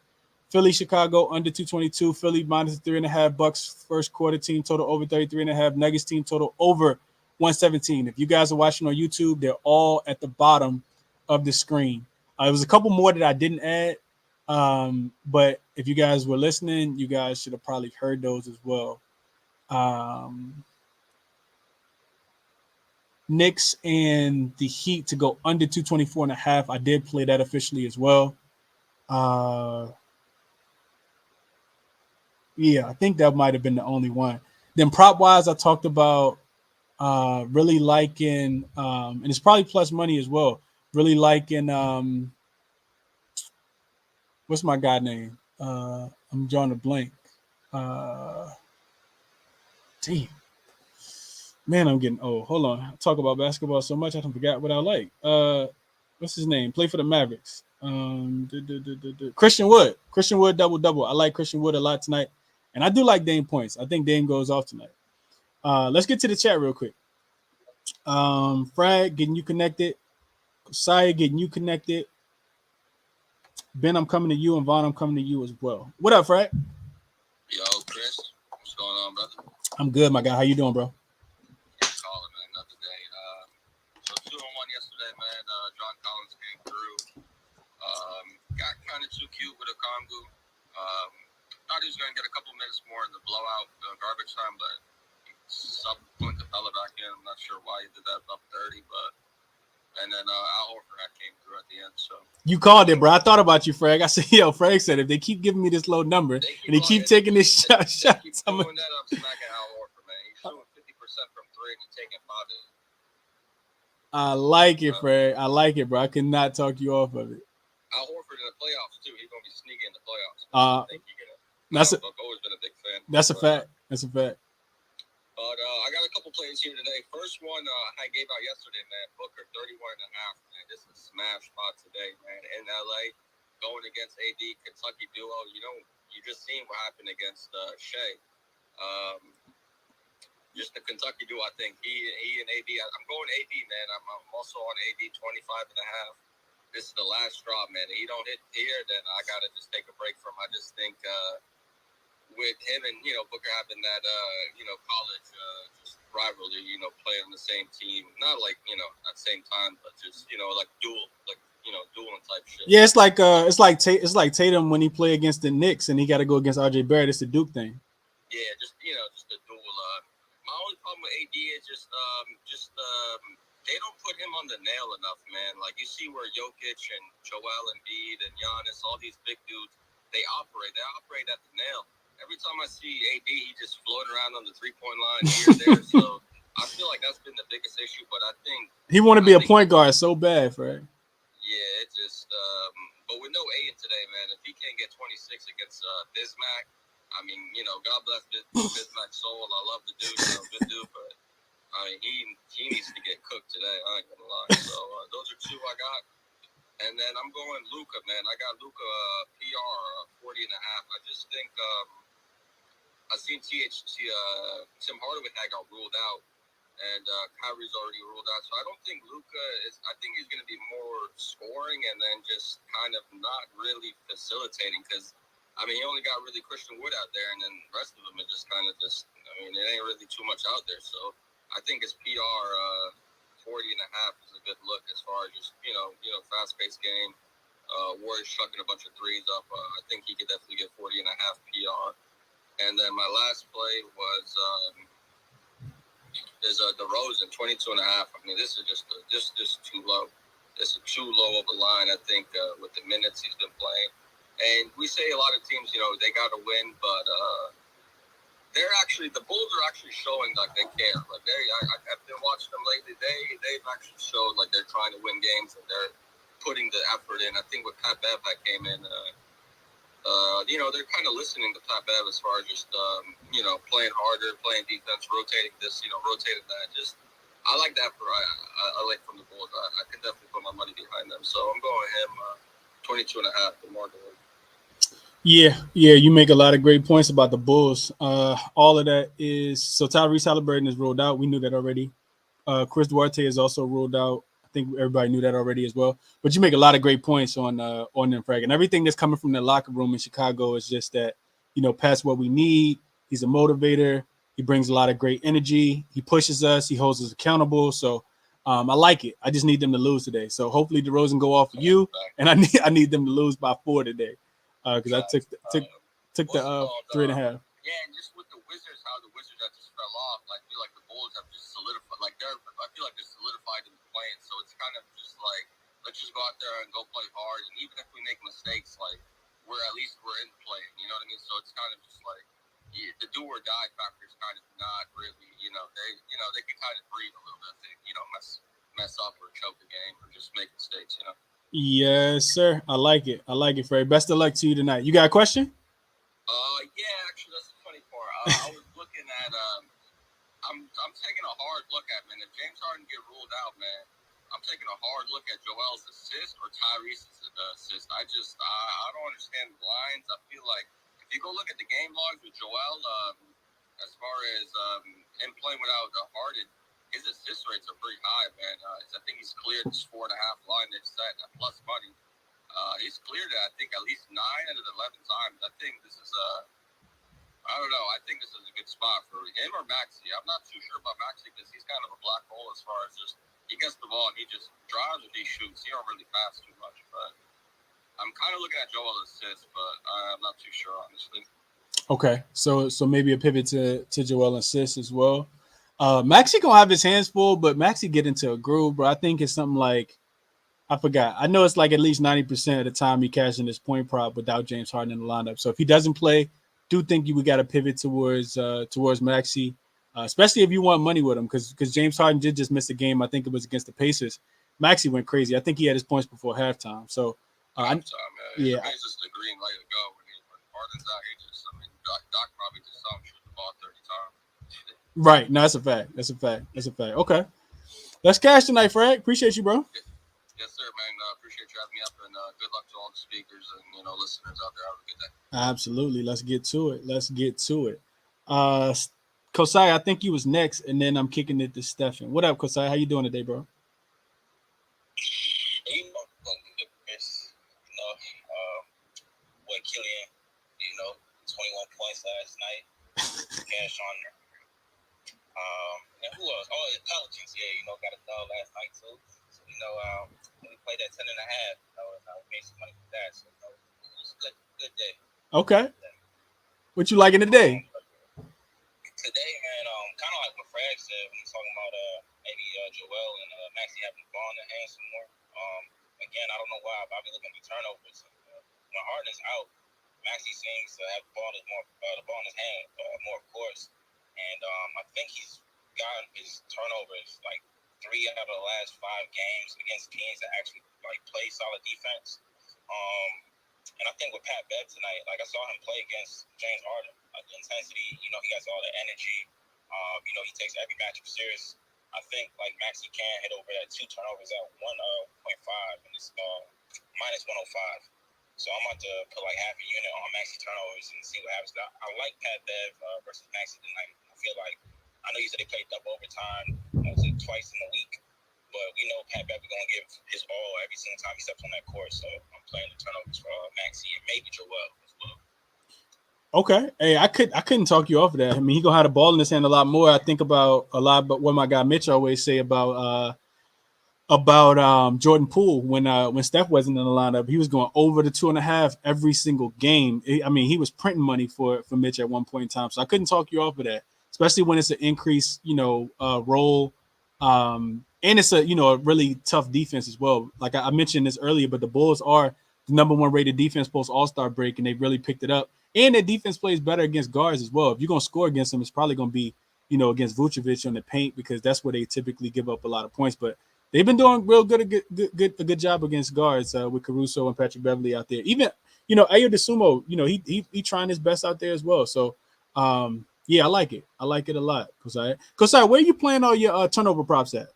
Philly, Chicago under 222. Philly -3.5. Bucks first quarter team total over 33.5. Nuggets team total over 117. If you guys are watching on YouTube, they're all at the bottom of the screen. There was a couple more that I didn't add. But if you guys were listening, you guys should have probably heard those as well. Knicks and the Heat to go under 224.5. I did play that officially as well. Yeah, I think that might have been the only one. Then prop wise, I talked about really liking, and it's probably plus money as well. Really liking, what's my guy name? I'm drawing a blank. Damn. Man, I'm getting old. Hold on. I talk about basketball so much, I don't forget what I like. What's his name? Play for the Mavericks. Christian Wood. Christian Wood double. I like Christian Wood a lot tonight. And I do like Dame points. I think Dame goes off tonight. Let's get to the chat real quick. Frag, getting you connected. Saya, getting you connected. Ben, I'm coming to you. And Vaughn, I'm coming to you as well. What up, Frag? Yo, Chris. What's going on, brother? I'm good, my guy. How you doing, bro? Calling, man. Another day. So 2-on-1 yesterday, man. John Collins came through. Got kind of too cute with a Kongu. Thought he was going to get a couple minutes more in the blowout garbage time, but he subsequent to Bella back in. I'm not sure why he did that up 30, but and then Al Horford came through at the end. So you called it, bro. I thought about you, Frag. I said, yo, Frag said if they keep giving me this low number and they keep taking this shot, keep doing that, I'm smacking Al Horford, man. He's shooting 50% from 3 and he's taking 5. I like it, Frag. I like it, bro. I could not talk you off of it. Al Horford in the playoffs too. He's gonna be sneaky in the playoffs. I think I've always been a big fan. That's a fact. That's a fact. But I got a couple plays here today. First one I gave out yesterday, man. Booker 31.5. Man, this is a smash spot today, man. In LA, going against AD, Kentucky duo. You just seen what happened against Shea. Just the Kentucky duo. I think he and AD. I'm going AD, man. I'm also on AD 25.5. This is the last straw, man. If he don't hit here, then I gotta just take a break from him. I just think with with him and Booker having that college just rivalry, playing on the same team, not like at the same time, but just like dueling type shit. Yeah, it's like Tatum when he play against the Knicks and he got to go against RJ Barrett. It's the Duke thing. Yeah, just a duel. My only problem with AD is just they don't put him on the nail enough, man. Like you see where Jokic and Joel Embiid and Giannis, all these big dudes, they operate at the nail. Every time I see AD, he just floating around on the 3-point line here and there. So I feel like that's been the biggest issue. But I think he want to be a point guard so bad, right? Yeah, it just. But with no Aiden today, man, if he can't get 26 against Bismack, I mean, God bless Bismack's soul. I love the dude, good dude, but I mean, he needs to get cooked today. I ain't gonna lie. So those are two I got. And then I'm going Luka, man. I got Luka PR 40 and a half. I just think I seen Tim Hardaway got ruled out, and Kyrie's already ruled out. So I don't think Luka is. I think he's going to be more scoring and then just kind of not really facilitating because, I mean, he only got really Christian Wood out there, and then the rest of them are just kind of just. I mean, it ain't really too much out there. So I think his PR 40 and a half is a good look as far as just fast-paced game. Warriors chucking a bunch of threes up. I think he could definitely get 40 and a half PR. And then my last play was DeRozan 22 and a half. I mean, this is just too low. This is too low of a line. I think with the minutes he's been playing, and we say a lot of teams, they got to win, but the Bulls are actually showing like they care. Like I've been watching them lately. They've actually showed like they're trying to win games and they're putting the effort in. I think with Pat Bev that came in. They're kind of listening to Pat Bev as far as just, playing harder, playing defense, rotating this, rotating that. Just, I like that. I like from the Bulls. I can definitely put my money behind them. So I'm going him 22 and a half for Martin. Yeah, you make a lot of great points about the Bulls. All of that is so Tyrese Halliburton is ruled out. We knew that already. Chris Duarte is also ruled out. I think everybody knew that already as well. But you make a lot of great points on them, Frank. And everything that's coming from the locker room in Chicago is just that, past what we need. He's a motivator. He brings a lot of great energy. He pushes us. He holds us accountable. So I like it. I just need them to lose today. So hopefully DeRozan go off for you, and I need them to lose by 4 today because I took the 3.5. Yeah, and just with the Wizards, how the Wizards have just fell off. I feel like the Bulls have just solidified. I feel like they're solidified in the playing. So it's kind of just like, let's just go out there and go play hard. And even if we make mistakes, like we're in playing. You know what I mean? So it's kind of just like the do or die factor is kind of not really. They can kind of breathe a little bit. If they mess up or choke a game or just make mistakes. Yes, sir. I like it, Fred. Best of luck to you tonight. You got a question? Yeah, actually, that's a funny part. I was looking at, I'm taking a hard look at, man. If James Harden get ruled out, man, I'm taking a hard look at Joel's assist or Tyrese's assist. I don't understand the lines. I feel like if you go look at the game logs with Joel, as far as him playing without Harden, his assist rates are pretty high, man. I think he's cleared this 4.5 line they've set at plus money. He's cleared it, I think, at least 9 out of 11 times. I think this is I don't know. I think this is a good spot for him or Maxey. I'm not too sure about Maxey because he's kind of a black hole as far as just he gets the ball and he just drives or he shoots. He don't really pass too much. But I'm kind of looking at Joel assist, but I'm not too sure, honestly. Okay, so maybe a pivot to Joel assist as well. Maxey gonna have his hands full, but Maxey get into a groove, bro. I think it's something like I forgot. I know it's like at least 90% of the time he cashing his point prop without James Harden in the lineup. So if he doesn't play, do think we got to pivot towards Maxey, especially if you want money with him, because James Harden did just miss a game. I think it was against the Pacers. Maxey went crazy. I think he had his points before halftime. So yeah, it's just the green light to go when Harden's out. Doc probably just saw him shoot the ball 30 times. Right. No, that's a fact. Okay. Let's cash tonight, Fred. Appreciate you, bro. Yes, sir, man. Appreciate you having me up, and good luck to all the speakers and listeners out there. Have a good day. Absolutely. Let's get to it. Kosai, I think you was next, and then I'm kicking it to Stephen. What up, Kosai? How you doing today, bro? What Killian, 21 points last night. Cash on there. And who else? Oh, it's Pelicans. Yeah, got a dub last night too. So we played at 10.5. We made some money with that. So it was a good day. Okay. What you liking today? Today, man, kind of like what Frag said when he's talking about maybe Joel and Maxey having the ball in their hands some more. Again, I don't know why, but I've been looking at the turnovers. When Harden's out, Maxey seems to have the ball in his hand more, of course. And I think he's gotten his turnovers like 3 out of the last 5 games against teams that actually play solid defense. And I think with Pat Bev tonight, I saw him play against James Harden. The intensity, he has all the energy. He takes every matchup serious. I think Maxey can hit over that 2 turnovers at 1.5, and it's minus 105. So I'm about to put half a unit on Maxey turnovers and see what happens. I like Pat Bev versus Maxey tonight. I know you said they played double overtime. Twice in a week. But we know Pat Bev is going to give his all every single time he steps on that court. So I'm playing the turnovers for Maxey and maybe Joel as well. Okay. Hey, I couldn't talk you off of that. I mean, he gonna have the ball in his hand a lot more. I think about a lot, but what my guy Mitch always say about Jordan Poole when Steph wasn't in the lineup, he was going over the 2.5 every single game. He was printing money for Mitch at one point in time. So I couldn't talk you off of that, especially when it's an increased role. And it's a really tough defense as well. Like I mentioned this earlier, but the Bulls are the number 1 rated defense post All-Star break, and they really picked it up. And their defense plays better against guards as well. If you're gonna score against them, it's probably gonna be against Vucevic on the paint, because that's where they typically give up a lot of points. But they've been doing real good, a good job against guards with Caruso and Patrick Beverley out there. Even Ayo DeSumo, he trying his best out there as well. So yeah, I like it. I like it a lot. Cause where are you playing all your turnover props at?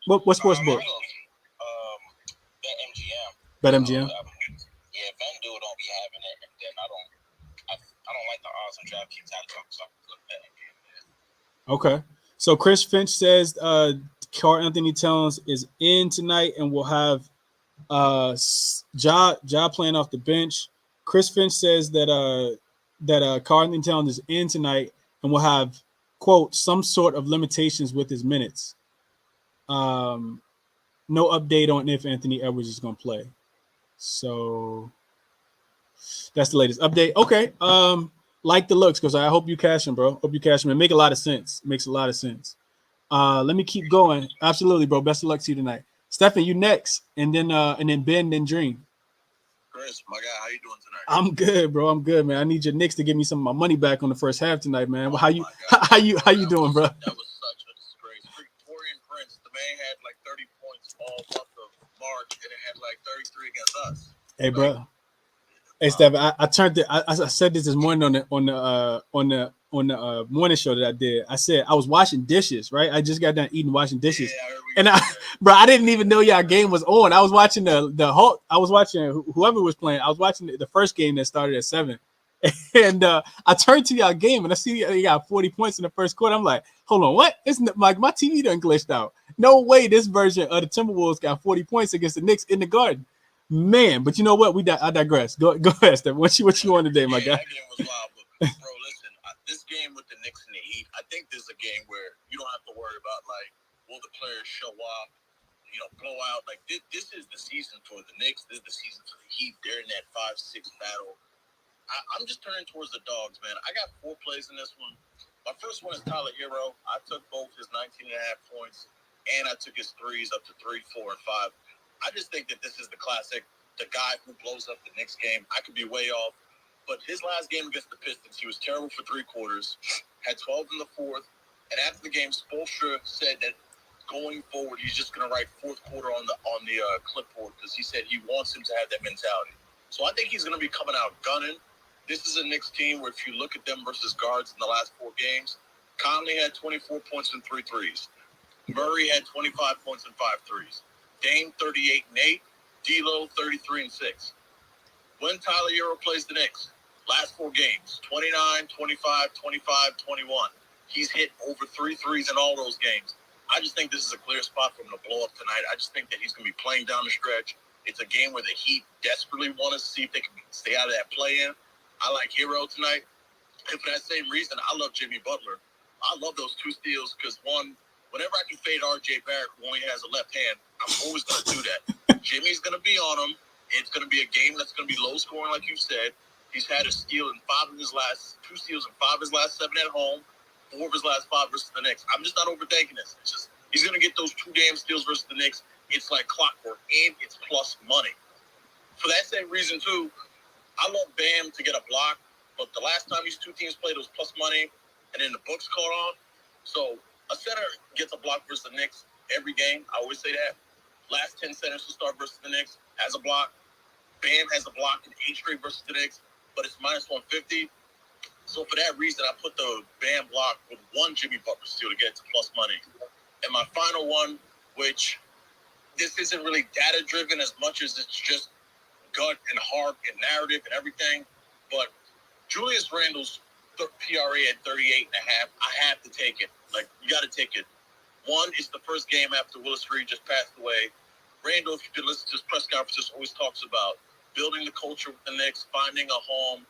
What sports book? Bet MGM. Bet MGM. Yeah, FanDuel don't be having it, and then I don't like the odds on DraftKings out, so I'm good bet MGM. Okay. So Chris Finch says Karl Anthony Towns is in tonight, and we'll have Ja playing off the bench. Chris Finch says that Karl Anthony Towns is in tonight, and we'll have, quote, some sort of limitations with his minutes. No update on if Anthony Edwards is going to play. So that's the latest update. Okay. Like the looks, because I hope you cash him, bro. Hope you cash him. It makes a lot of sense. Makes a lot of sense. Let me keep going. Absolutely, bro. Best of luck to you tonight. Stephen, you next, and then Ben, then Dream. Chris, my guy, how you doing tonight? I'm good, bro. I'm good, man. I need your Knicks to give me some of my money back on the first half tonight, man. Oh, how you doing, bro? That was such a disgrace. Torian Prince, the man had 30 points all month of March, and it had 33 against us. Hey, bro. Hey, Stephen, I turned it. I said this morning on the morning show that I did. I said I was washing dishes, right? I just got done washing dishes, and I didn't even know y'all game was on. I was watching the whole. I was watching whoever was playing. I was watching the first game that started at 7, and I turned to y'all game and I see you got 40 points in the first quarter. I'm like, hold on, what? Isn't my TV done glitched out? No way, this version of the Timberwolves got 40 points against the Knicks in the Garden. Man, but you know what? I digress. Go ahead, Steph. What you on today, my guy? That game was wild, but bro, listen, this game with the Knicks and the Heat, I think this is a game where you don't have to worry about will the players show up, blow out. This is the season for the Knicks. This is the season for the Heat. They're in that 5-6 battle. I'm just turning towards the dogs, man. I got 4 plays in this one. My first one is Tyler Hero. I took both his 19.5 points, and I took his threes up to 3, 4, and 5. I just think that this is the classic, the guy who blows up the Knicks game. I could be way off, but his last game against the Pistons, he was terrible for 3 quarters, had 12 in the fourth, and after the game, Spoelstra said that going forward, he's just going to write fourth quarter on the clipboard because he said he wants him to have that mentality. So I think he's going to be coming out gunning. This is a Knicks team where if you look at them versus guards in the last 4 games, Conley had 24 points and 3 threes. Murray had 25 points and 5 threes. Dame 38 and 8, D'Lo 33 and 6. When Tyler Hero plays the Knicks, last 4 games, 29, 25, 25, 21. He's hit over 3 threes in all those games. I just think this is a clear spot for him to blow up tonight. I just think that he's going to be playing down the stretch. It's a game where the Heat desperately want to see if they can stay out of that play-in. I like Hero tonight. And for that same reason, I love Jimmy Butler. I love those 2 steals because, one, whenever I can fade R.J. Barrett, who only has a left hand, I'm always going to do that. Jimmy's going to be on him. It's going to be a game that's going to be low scoring, like you said. He's had a steal in 2 steals in 5 of his last 7 at home, 4 of his last 5 versus the Knicks. I'm just not overthinking this. It's just he's going to get those 2 damn steals versus the Knicks. It's like clockwork, and it's plus money. For that same reason, too, I love Bam to get a block, but the last time these 2 teams played, it was plus money, and then the books caught on. So a center gets a block versus the Knicks every game. I always say that. Last 10 centers to start versus the Knicks has a block. Bam has a block in 8 straight versus the Knicks, but it's minus 150. So for that reason, I put the Bam block with 1 Jimmy Butler steal to get to plus money. And my final one, which this isn't really data-driven as much as it's just gut and heart and narrative and everything, but Julius Randle's PRA at 38.5, I have to take it. Like, you got to take it. One, it's the first game after Willis Reed just passed away. Randle, if you can listen to his press conferences, always talks about building the culture with the Knicks, finding a home.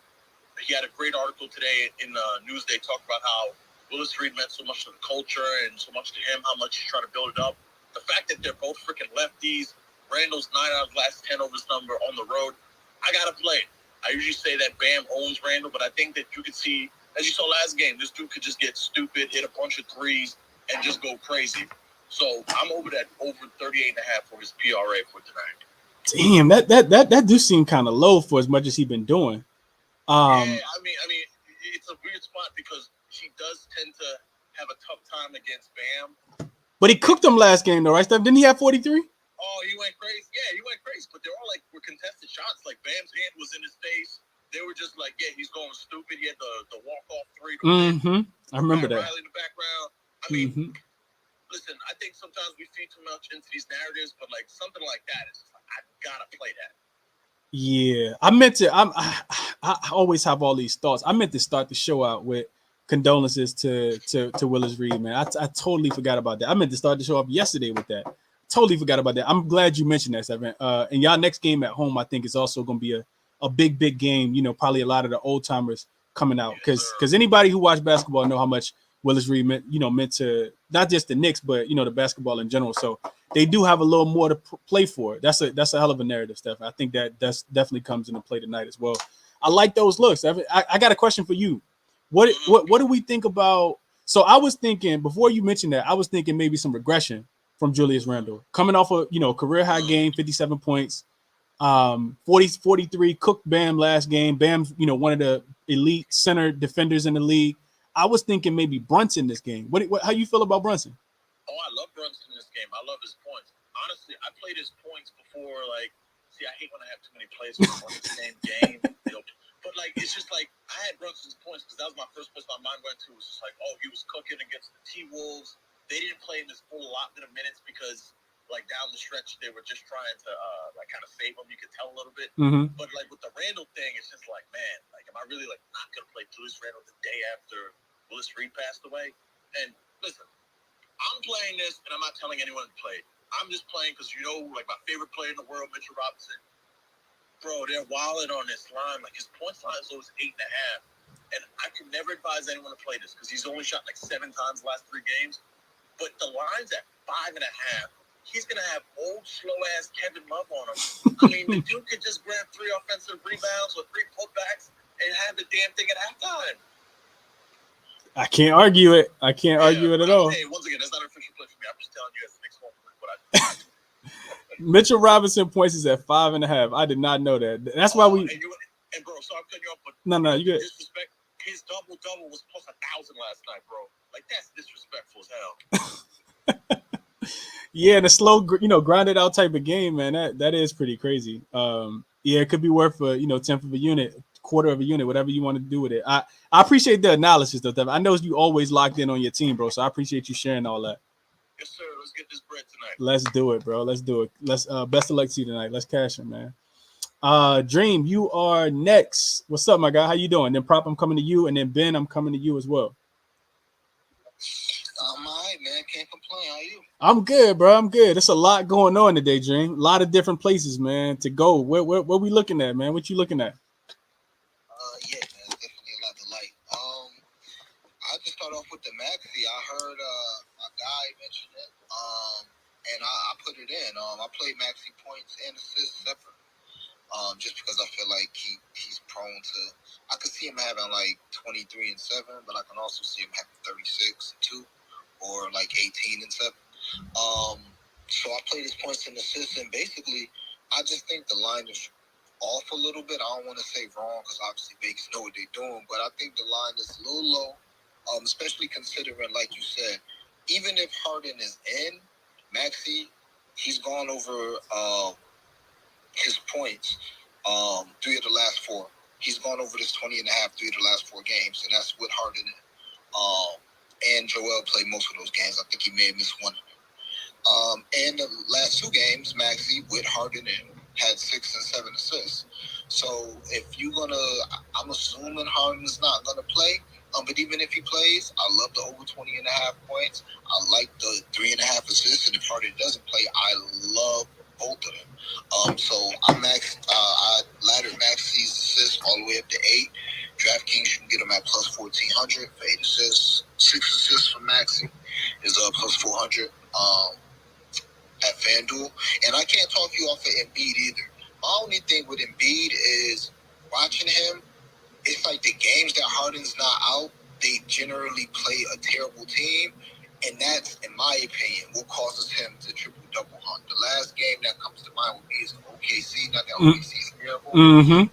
He had a great article today in Newsday talking about how Willis Reed meant so much to the culture and so much to him, how much he's trying to build it up. The fact that they're both freaking lefties, Randall's 9 out of the last 10 over his number on the road, I got to play it. I usually say that Bam owns Randall, but I think that you could see, as you saw last game, this dude could just get stupid, hit a bunch of threes, and just go crazy. So I'm over 38.5 for his PRA for tonight. Damn, that do seem kind of low for as much as he's been doing. Yeah, I mean, it's a weird spot because he does tend to have a tough time against Bam. But he cooked them last game, though, right, Steph? Didn't he have 43? Oh, he went crazy. Yeah, he went crazy. But they all were contested shots. Like Bam's hand was in his face. They were just like, yeah, he's going stupid. He had the walk-off 3 to win. I remember that. Riley in the background. I mean, listen, I think sometimes we feed too much into these narratives, but like something like that is just like, I gotta play that. Yeah, I meant to. I always have all these thoughts. I meant to start the show out with condolences to Willis Reed, man. I totally forgot about that. I meant to start the show off yesterday with that. Totally forgot about that. I'm glad you mentioned that, Stephen. And y'all next game at home, I think, is also going to be a big game. You know, probably a lot of the old timers coming out because anybody who watched basketball know how much Willis Reed meant to not just the Knicks, but the basketball in general. So they do have a little more to play for. That's a hell of a narrative, Steph. I think that's definitely comes into play tonight as well. I like those looks. I got a question for you. What do we think about? So I was thinking before you mentioned that, I was thinking maybe some regression from Julius Randle coming off a career high game, 57 points, 43 cooked Bam last game. Bam's one of the elite center defenders in the league. I was thinking maybe Brunson this game. How you feel about Brunson? Oh, I love Brunson in this game. I love his points. Honestly, I played his points before. Like, see, I hate when I have too many plays on the same game. But like, it's just like I had Brunson's points because that was my first place my mind went to. It was just like, oh, he was cooking against the T-Wolves. They didn't play him his full allotment of minutes because, like, down the stretch they were just trying to like kind of save him. You could tell a little bit. But like with the Randle thing, it's just like, man, like, am I really like not gonna play Julius Randle the day after Willis Reed passed away? And listen, I'm playing this, and I'm not telling anyone to play it. I'm just playing because like my favorite player in the world, Mitchell Robinson. Bro, they're wilding on this line. Like his points line is always 8.5, and I can never advise anyone to play this because he's only shot like 7 times the last 3 games. But the line's at 5.5. He's gonna have old slow ass Kevin Love on him. I mean, the dude could just grab 3 offensive rebounds or 3 putbacks and have the damn thing at halftime. I can't argue it. I can't argue it at all. Hey, once again, that's not an official play for me. I'm just telling you as the Knicks home what I do. Mitchell Robinson points is at 5.5. I did not know that. That's why we. And bro, so I'm cutting you off, but no, you good. Disrespect. His double was plus 1,000 last night, bro. Like that's disrespectful as hell. Yeah, and a slow, grinded out type of game, man. That is pretty crazy. Yeah, it could be worth a 10th of a unit, quarter of a unit, whatever you want to do with it. I appreciate the analysis, though. I know you always locked in on your team, bro. So I appreciate you sharing all that. Yes, sir. Let's get this bread tonight. Let's do it, bro. Let's do it. Let's best of luck to you tonight. Let's cash it, man. Dream, you are next. What's up, my guy? How you doing? Then Prop, I'm coming to you, and then Ben, I'm coming to you as well. I'm all right, man. Can't complain. How are you? I'm good, bro. I'm good. There's a lot going on today, Dream. A lot of different places, man, to go. Where we looking at, man? What you looking at? Yeah, man. Definitely a lot to like. start off with the Maxi. I heard a guy mention it, and I put it in. I played Maxi points and assists separate, just because I feel like he's prone to. I could see him having like 23 and 7, but I can also see him having 36 and 2, or like 18 and 7. So I played his points and assists, and basically, I just think the line is off a little bit. I don't want to say wrong because obviously Vegas know what they're doing, but I think the line is a little low, especially considering, like you said, even if Harden is in, Maxey, he's gone over his points 3 of the last 4. He's gone over this 20 and a half 3 of the last 4 games, and that's with Harden in. And Joel played most of those games. I think he may have missed one of them. And the last 2 games, Maxey, with Harden in, had 6 and 7 assists. So if you're gonna, I'm assuming Harden's not gonna play. But even if he plays, I love the over 20 and a half points. I like the 3.5 assists, and if Harden doesn't play, I love both of them. So I laddered Maxey's assists all the way up to 8. DraftKings, you can get him at plus 1,400 for 8 assists. 6 assists for Maxey is plus 400. At FanDuel. And I can't talk you off of Embiid either. My only thing with Embiid is watching him, it's like the games that Harden's not out, they generally play a terrible team. And that's, in my opinion, what causes him to triple-double hunt. The last game that comes to mind with me is OKC. Not that OKC is terrible. Mm-hmm.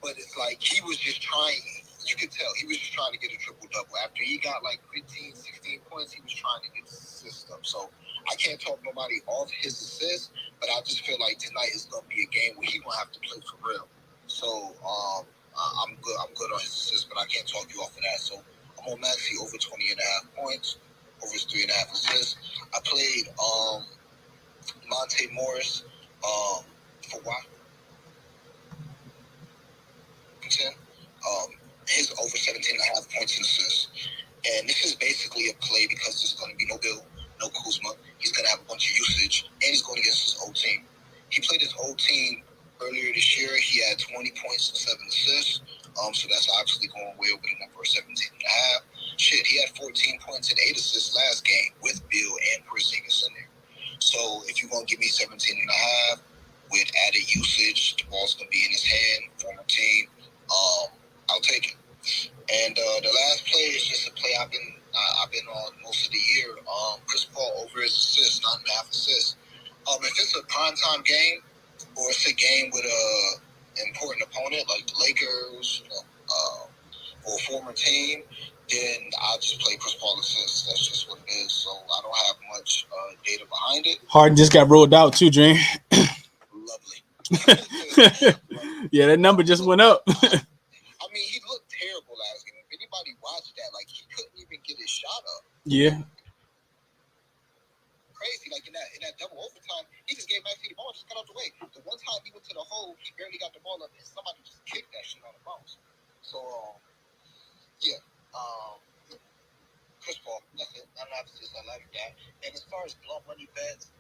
But it's like he was just trying. You could tell he was just trying to get a triple-double. After he got like 15, 16 points, he was trying to get his assist up. So I can't talk nobody off his assists, but I just feel like tonight is going to be a game where he's going to have to play for real. So I'm good. I'm good on his assists, but I can't talk you off of that. So I'm on Maxey over 20 and a half points, over his 3.5 assists. I played Monte Morris for Washington. His over 17.5 points and assists. And this is basically a play because there's going to be no Bill, no Kuzma. He's going to have a bunch of usage, and he's going against his old team. He played his old team earlier this year. He had 20 points and 7 assists. So that's obviously going way over the number of 17.5. Shit, he had 14 points and 8 assists last game with Bill and Porzingis in there. So if you're going to give me 17.5 with added usage, the ball's going to be in his hand, former team, I'll take it. And the last play is just a play I've been on most of the year. Chris Paul over his assists, 9.5 assists. If it's a primetime game or it's a game with a important opponent like the Lakers, or a former team, then I'll just play Chris Paul assists. That's just what it is. So I don't have much data behind it. Harden just got rolled out too, Dream. Lovely. Yeah, that number just went up. I mean, he looked terrible last game. If anybody watched that, like, he couldn't even get his shot up. Yeah. Crazy. Like, in that double overtime, he just gave Maxey the ball, just got out the way. The one time he went to the hole, he barely got the ball up, and somebody just kicked that shit on the bounce. So, yeah. Chris Paul, that's it. I'm not just I like that. And as far as blunt money bets,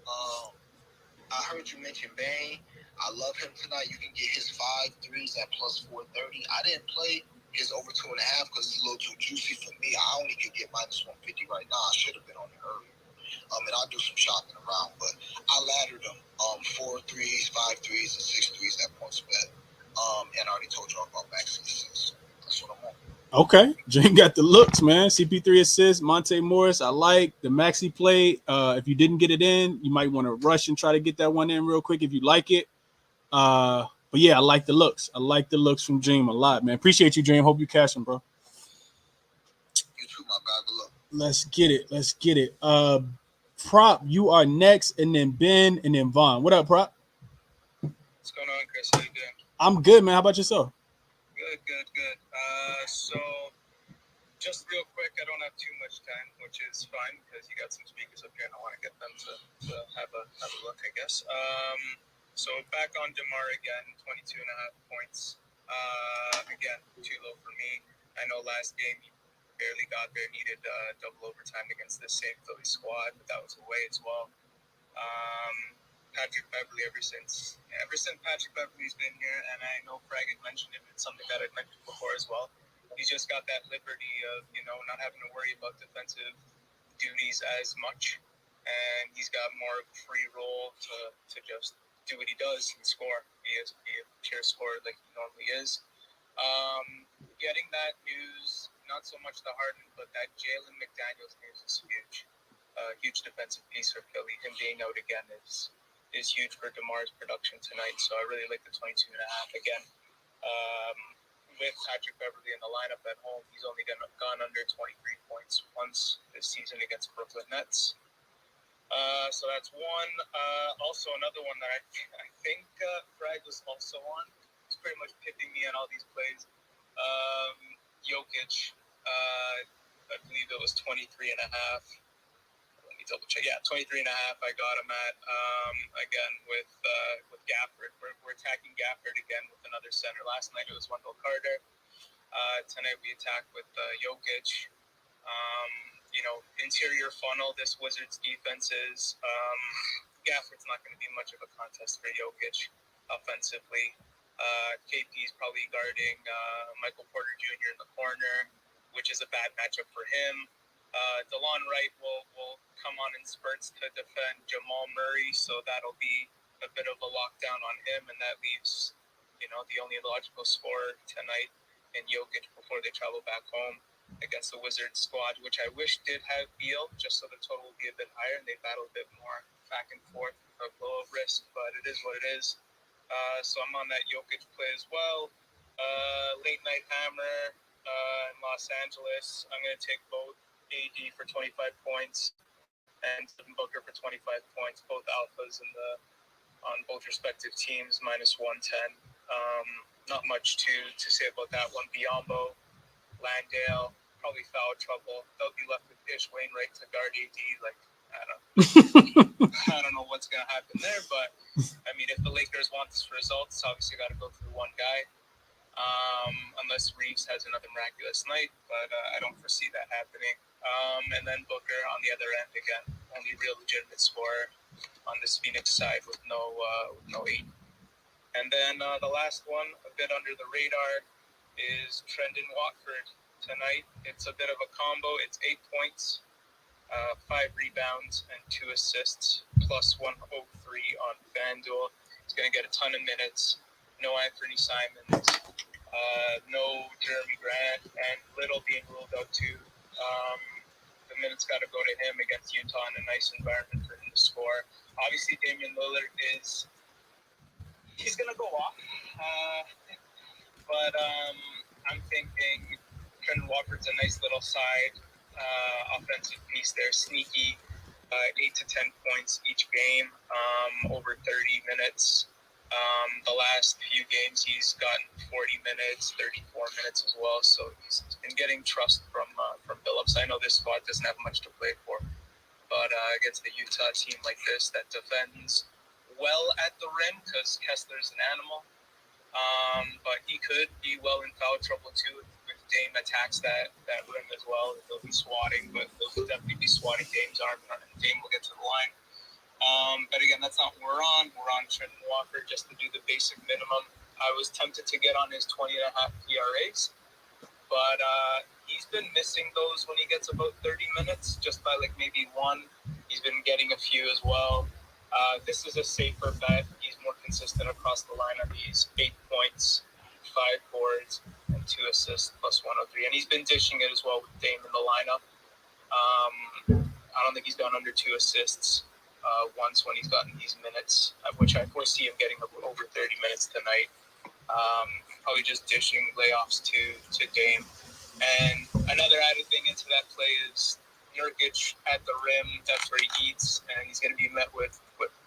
I heard you mention Bane. I love him tonight. You can get his 5 threes at plus 430. I didn't play his over 2.5 because it's a little too juicy for me. I only could get minus 150 right now. I should have been on it earlier. And I'll do some shopping around, but I laddered them 4 threes, 5 threes, and 6 threes at points bet. And I already told y'all about Maxey assists. That's what I'm on. Okay, Dream got the looks, man. CP3 assists, Monte Morris. I like the Maxey play. If you didn't get it in, you might want to rush and try to get that one in real quick if you like it. But yeah, I like the looks. I like the looks from Dream a lot, man. Appreciate you, Dream. Hope you cash them, bro. You too, my guy. Good luck. Let's get it. Let's get it. Prop, you are next, and then Ben, and then Vaughn. What up, Prop? What's going on, Chris? How you doing? I'm good, man. How about yourself? Good. So, just real quick, I don't have too much time, which is fine because you got some speakers up here, and I want to get them to have a look, I guess. So back on DeMar again, 22.5 points. Again, too low for me. I know last game he barely got there, needed double overtime against the same Philly squad, but that was away as well. Patrick Beverley, ever since Patrick Beverley's been here, and I know Frag had mentioned it, it's something that I'd mentioned before as well. he's just got that liberty of, not having to worry about defensive duties as much. And he's got more of a free role to just do what he does and score. Be a pure scorer like he normally is. Getting that news, not so much the Harden, but that Jalen McDaniels news is huge. Huge defensive piece for Philly. Him being out again is huge for DeMar's production tonight. So I really like the 22.5 again. With Patrick Beverley in the lineup at home, he's only gone under 23 points once this season against Brooklyn Nets. So that's one. Also, another one that I think Brad was also on. He's pretty much picking me on all these plays. Jokic, I believe it was 23.5. Let me double check. Yeah, 23.5. I got him at again with Gafford. We're attacking Gafford again with another center. Last night it was Wendell Carter. Tonight we attack with Jokic. Interior funnel. This Wizards defense is. Gafford's not going to be much of a contest for Jokic offensively. KP is probably guarding Michael Porter Jr. in the corner, which is a bad matchup for him. DeLon Wright will come on in spurts to defend Jamal Murray, so that'll be a bit of a lockdown on him, and that leaves, the only logical scorer tonight in Jokic before they travel back home against the Wizards squad, which I wish did have Beal, just so the total would be a bit higher and they battle a bit more back and forth for a low of risk, but it is what it is. So I'm on that Jokic play as well. Late night hammer in Los Angeles. I'm going to take both AD for 25 points and Booker for 25 points, both alphas on both respective teams, minus 110. Not much to say about that one. Biyombo, Landale, probably foul trouble. They'll be left with Ish Wainwright to guard AD. I don't know what's going to happen there, but if the Lakers want this results, obviously got to go through one guy. Unless Reeves has another miraculous night, but I don't foresee that happening. And then Booker on the other end again, only real legitimate scorer on this Phoenix side with no 8. And then the last one, a bit under the radar, is Trendon Watford tonight. It's a bit of a combo. It's 8 points, 5 rebounds, and 2 assists, plus 103 on FanDuel. He's going to get a ton of minutes. No Anthony Simons, no Jeremy Grant, and Little being ruled out too. The minutes got to go to him against Utah in a nice environment for him to score. Obviously, Damian Lillard he's going to go off. But I'm thinking Trendon Watford's a nice little side offensive piece there, sneaky, 8 to 10 points each game, over 30 minutes. The last few games, he's gotten 40 minutes, 34 minutes as well. So he's been getting trust from Billups. I know this squad doesn't have much to play for, but against the Utah team like this that defends well at the rim, because Kessler's an animal. But he could be well in foul trouble too if Dame attacks that rim as well. They'll be swatting, but they'll definitely be swatting Dame's arm, and Dame will get to the line. But again, that's not what we're on. We're on Trendon Watford just to do the basic minimum. I was tempted to get on his 20.5 PRAs, but he's been missing those when he gets about 30 minutes, just by maybe one. He's been getting a few as well. This is a safer bet. He's more consistent across the line on these 8 points, 5 boards, and 2 assists, plus 103. And he's been dishing it as well with Dame in the lineup. I don't think he's gone under 2 assists once when he's gotten these minutes, which I foresee him getting over 30 minutes tonight. Probably just dishing layoffs to Dame. And another added thing into that play is Nurkic at the rim. That's where he eats, and he's going to be met with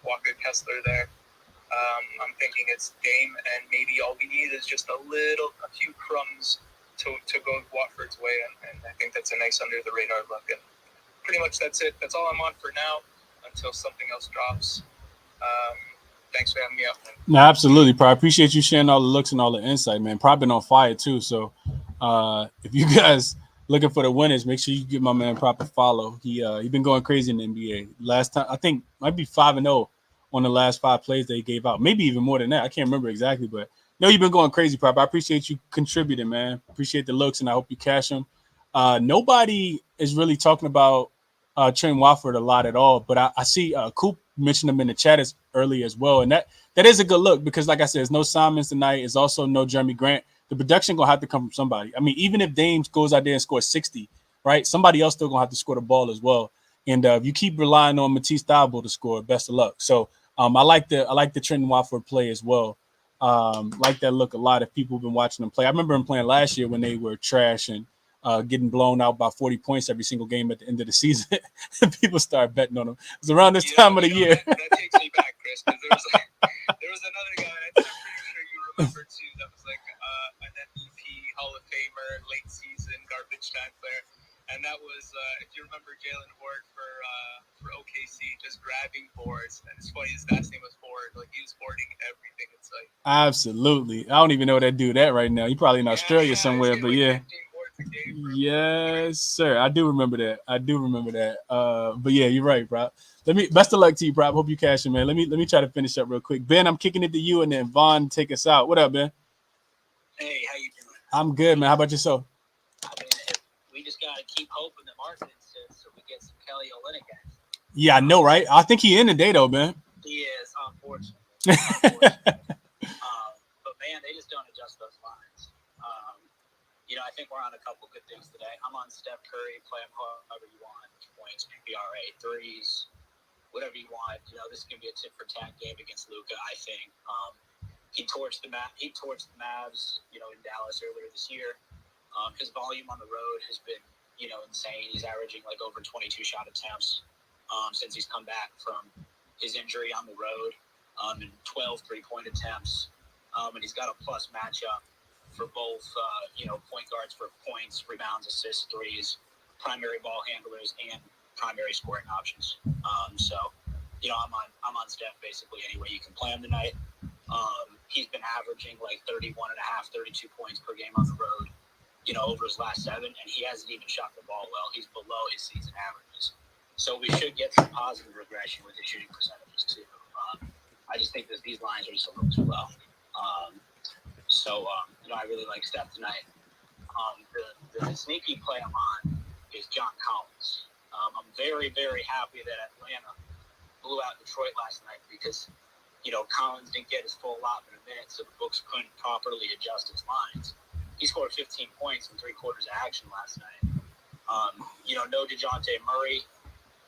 Walker Kessler there. I'm thinking it's Dame, and maybe all we need is just a few crumbs to go Watford's way, and I think that's a nice under the radar look. And pretty much that's it. That's all I'm on for now until something else drops. Thanks for having me up, man. No, absolutely, bro. I appreciate you sharing all the looks and all the insight, man. Probably been on fire too. So if you guys looking for the winners, make sure you give my man proper follow. He been going crazy in the NBA. Last time, I think might be 5-0 on the last 5 plays they gave out. Maybe even more than that. I can't remember exactly, but No, you've been going crazy, Prop. I appreciate you contributing, man. Appreciate the looks, and I hope you cash them. Nobody is really talking about Trent Watford a lot at all, but I see Coop mentioned him in the chat as early as well, and that is a good look because, like I said, there's no Simons tonight. It's also no Jeremy Grant. The production gonna have to come from somebody. I mean, even if Dames goes out there and scores 60, right? Somebody else still gonna have to score the ball as well. And if you keep relying on Matisse Thybulle to score, best of luck. So I like the Trent Watford play as well. Like that look a lot if people have been watching them play. I remember them playing last year when they were trash and getting blown out by 40 points every single game at the end of the season. People started betting on them. It was around this time of the year. That takes me back, Chris, because there was another guy I'm pretty sure you remember too that was like an MVP Hall of Famer, late season garbage time player. And that was, if you remember, Jalen Ward for OKC, just grabbing boards. And it's funny, his last name was Ford. Like, he was boarding everything in sight. Absolutely. I don't even know that dude that right now. He's probably in Australia somewhere, but yeah. Yes, sir. I do remember that. But yeah, you're right, bro. Best of luck to you, bro. Hope you cash it, man. Let me try to finish up real quick. Ben, I'm kicking it to you, and then Vaughn take us out. What up, Ben? Hey, how you doing? I'm good, man. How about yourself? I mean, we just got to keep hoping that Martin insists so we get some Kelly Olynyk guys. Yeah, I know, right? I think he in today, though, man. He is, unfortunately. But, man, they just don't adjust those lines. I think we're on a couple good things today. I'm on Steph Curry. Play him however you want. Points, PRA, threes, whatever you want. This is going to be a tit-for-tat game against Luka, I think. He torched the Mavs, in Dallas earlier this year. His volume on the road has been, insane. He's averaging like over 22 shot attempts since he's come back from his injury on the road, and 12 three-point attempts. And he's got a plus matchup for both, point guards for points, rebounds, assists, threes, primary ball handlers, and primary scoring options. I'm on Steph basically any way you can play him tonight. He's been averaging like 31 and a half, 32 points per game on the road, over his last 7, and he hasn't even shot the ball well. He's below his season averages. So we should get some positive regression with his shooting percentages too. I just think that these lines are just a little too low. I really like Steph tonight. The sneaky play I'm on is John Collins. I'm very, very happy that Atlanta blew out Detroit last night because, Collins didn't get his full allotment of minutes, so the books couldn't properly adjust his lines. He scored 15 points in 3 quarters of action last night. No DeJounte Murray.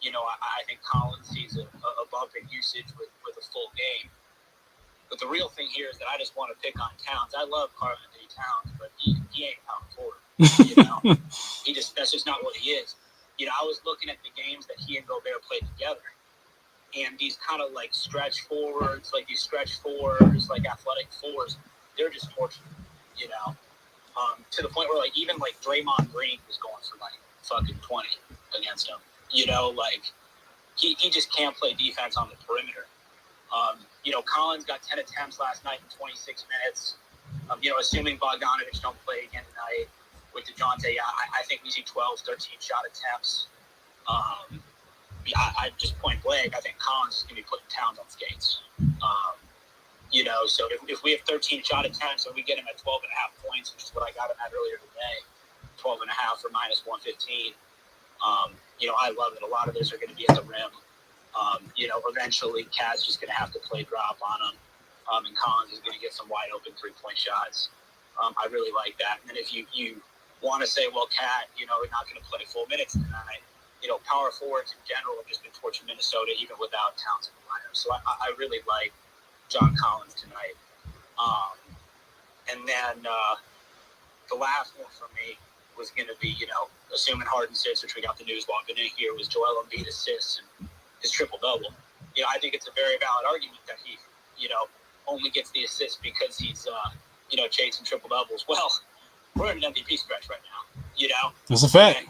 I think Collins sees a bump in usage with a full game. But the real thing here is that I just want to pick on Towns. I love Karl-Anthony Towns, but he ain't power forward. That's just not what he is. I was looking at the games that he and Gobert played together, and these kind of like stretch forwards, like these stretch fours, like athletic fours, they're just torture. To the point where like even like Draymond Green was going for like fucking 20 against him. He just can't play defense on the perimeter. Collins got 10 attempts last night in 26 minutes. Assuming Bogdanovich don't play again tonight with DeJounte, I think we see 12, 13 shot attempts. I just point blank, I think Collins is going to be putting Towns on skates. So if we have 13 shot attempts and we get him at 12 and a half points, which is what I got him at earlier today, 12 and a half for minus 115, I love it. A lot of those are going to be at the rim. Eventually Cat's just going to have to play drop on him, and Collins is going to get some wide open 3-point shots. I really like that. And then if you want to say, well, Cat, we're not going to play full minutes tonight, power forwards in general have just been torching Minnesota even without Towns in the lineup. So I really like John Collins tonight. And then the last one for me was going to be, assuming Harden sits, which we got the news logged in here, was Joel Embiid assists and his triple-double. I think it's a very valid argument that he, only gets the assist because he's, chasing triple-doubles. Well, we're in an MVP stretch right now, That's a fact. And,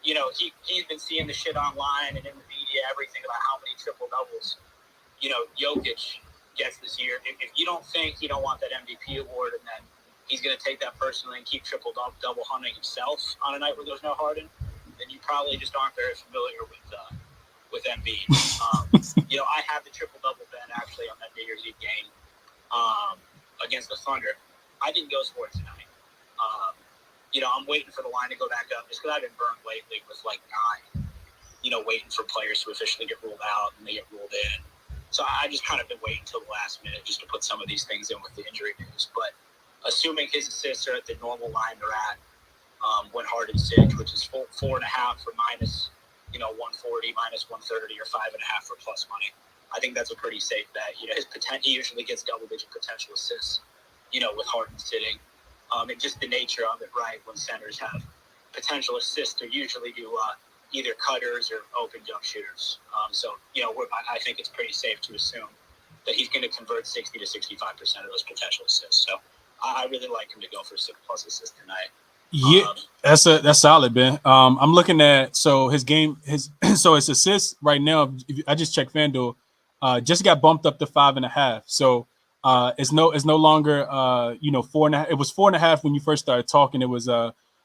he's been seeing the shit online and in the media, everything about how many triple-doubles, Jokic gets this year. If you don't think you don't want that MVP award and then he's going to take that personally and keep triple-double hunting himself on a night where there's no Harden, then you probably just aren't very familiar with Embiid. I have the triple-double bet actually on that New Year's Eve game against the Thunder. I think goes for it tonight. I'm waiting for the line to go back up just because I've been burned lately with like 9. Waiting for players to officially get ruled out and they get ruled in. So I just kind of been waiting till the last minute just to put some of these things in with the injury news. But assuming his assists are at the normal line they're at, when Harden's 6, which is 4.5 for minus, 140, minus 130, or 5.5 for plus money. I think that's a pretty safe bet. He usually gets double-digit potential assists, with Harden sitting. And just the nature of it, right? When centers have potential assists, they're usually do either cutters or open jump shooters. I think it's pretty safe to assume that he's going to convert 60 to 65% of those potential assists. So I really like him to go for 6+ assists tonight. Yeah, that's solid, Ben. I'm looking at his assists right now. I just checked FanDuel, just got bumped up to 5.5. So it's no longer 4.5. It was 4.5 when you first started talking. It was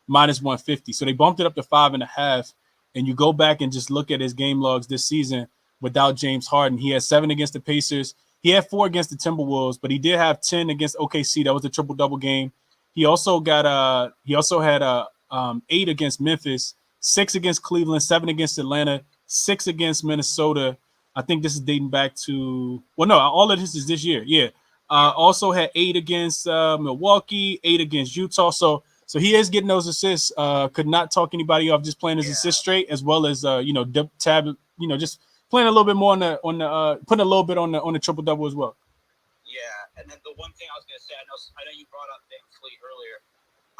minus 150. So they bumped it up to 5.5. And you go back and just look at his game logs this season without James Harden. He had 7 against the Pacers. He had 4 against the Timberwolves, but he did have 10 against OKC. That was a triple-double game. He also had 8 against Memphis, 6 against Cleveland, 7 against Atlanta, 6 against Minnesota. I think this is dating back to all of this is this year. Yeah. Also had 8 against Milwaukee, 8 against Utah. So he is getting those assists. Could not talk anybody off just playing his assists straight, as well as just playing a little bit more on the putting a little bit on the triple double as well. Yeah, and then the one thing I was gonna say, I know you brought up Van Fleet earlier.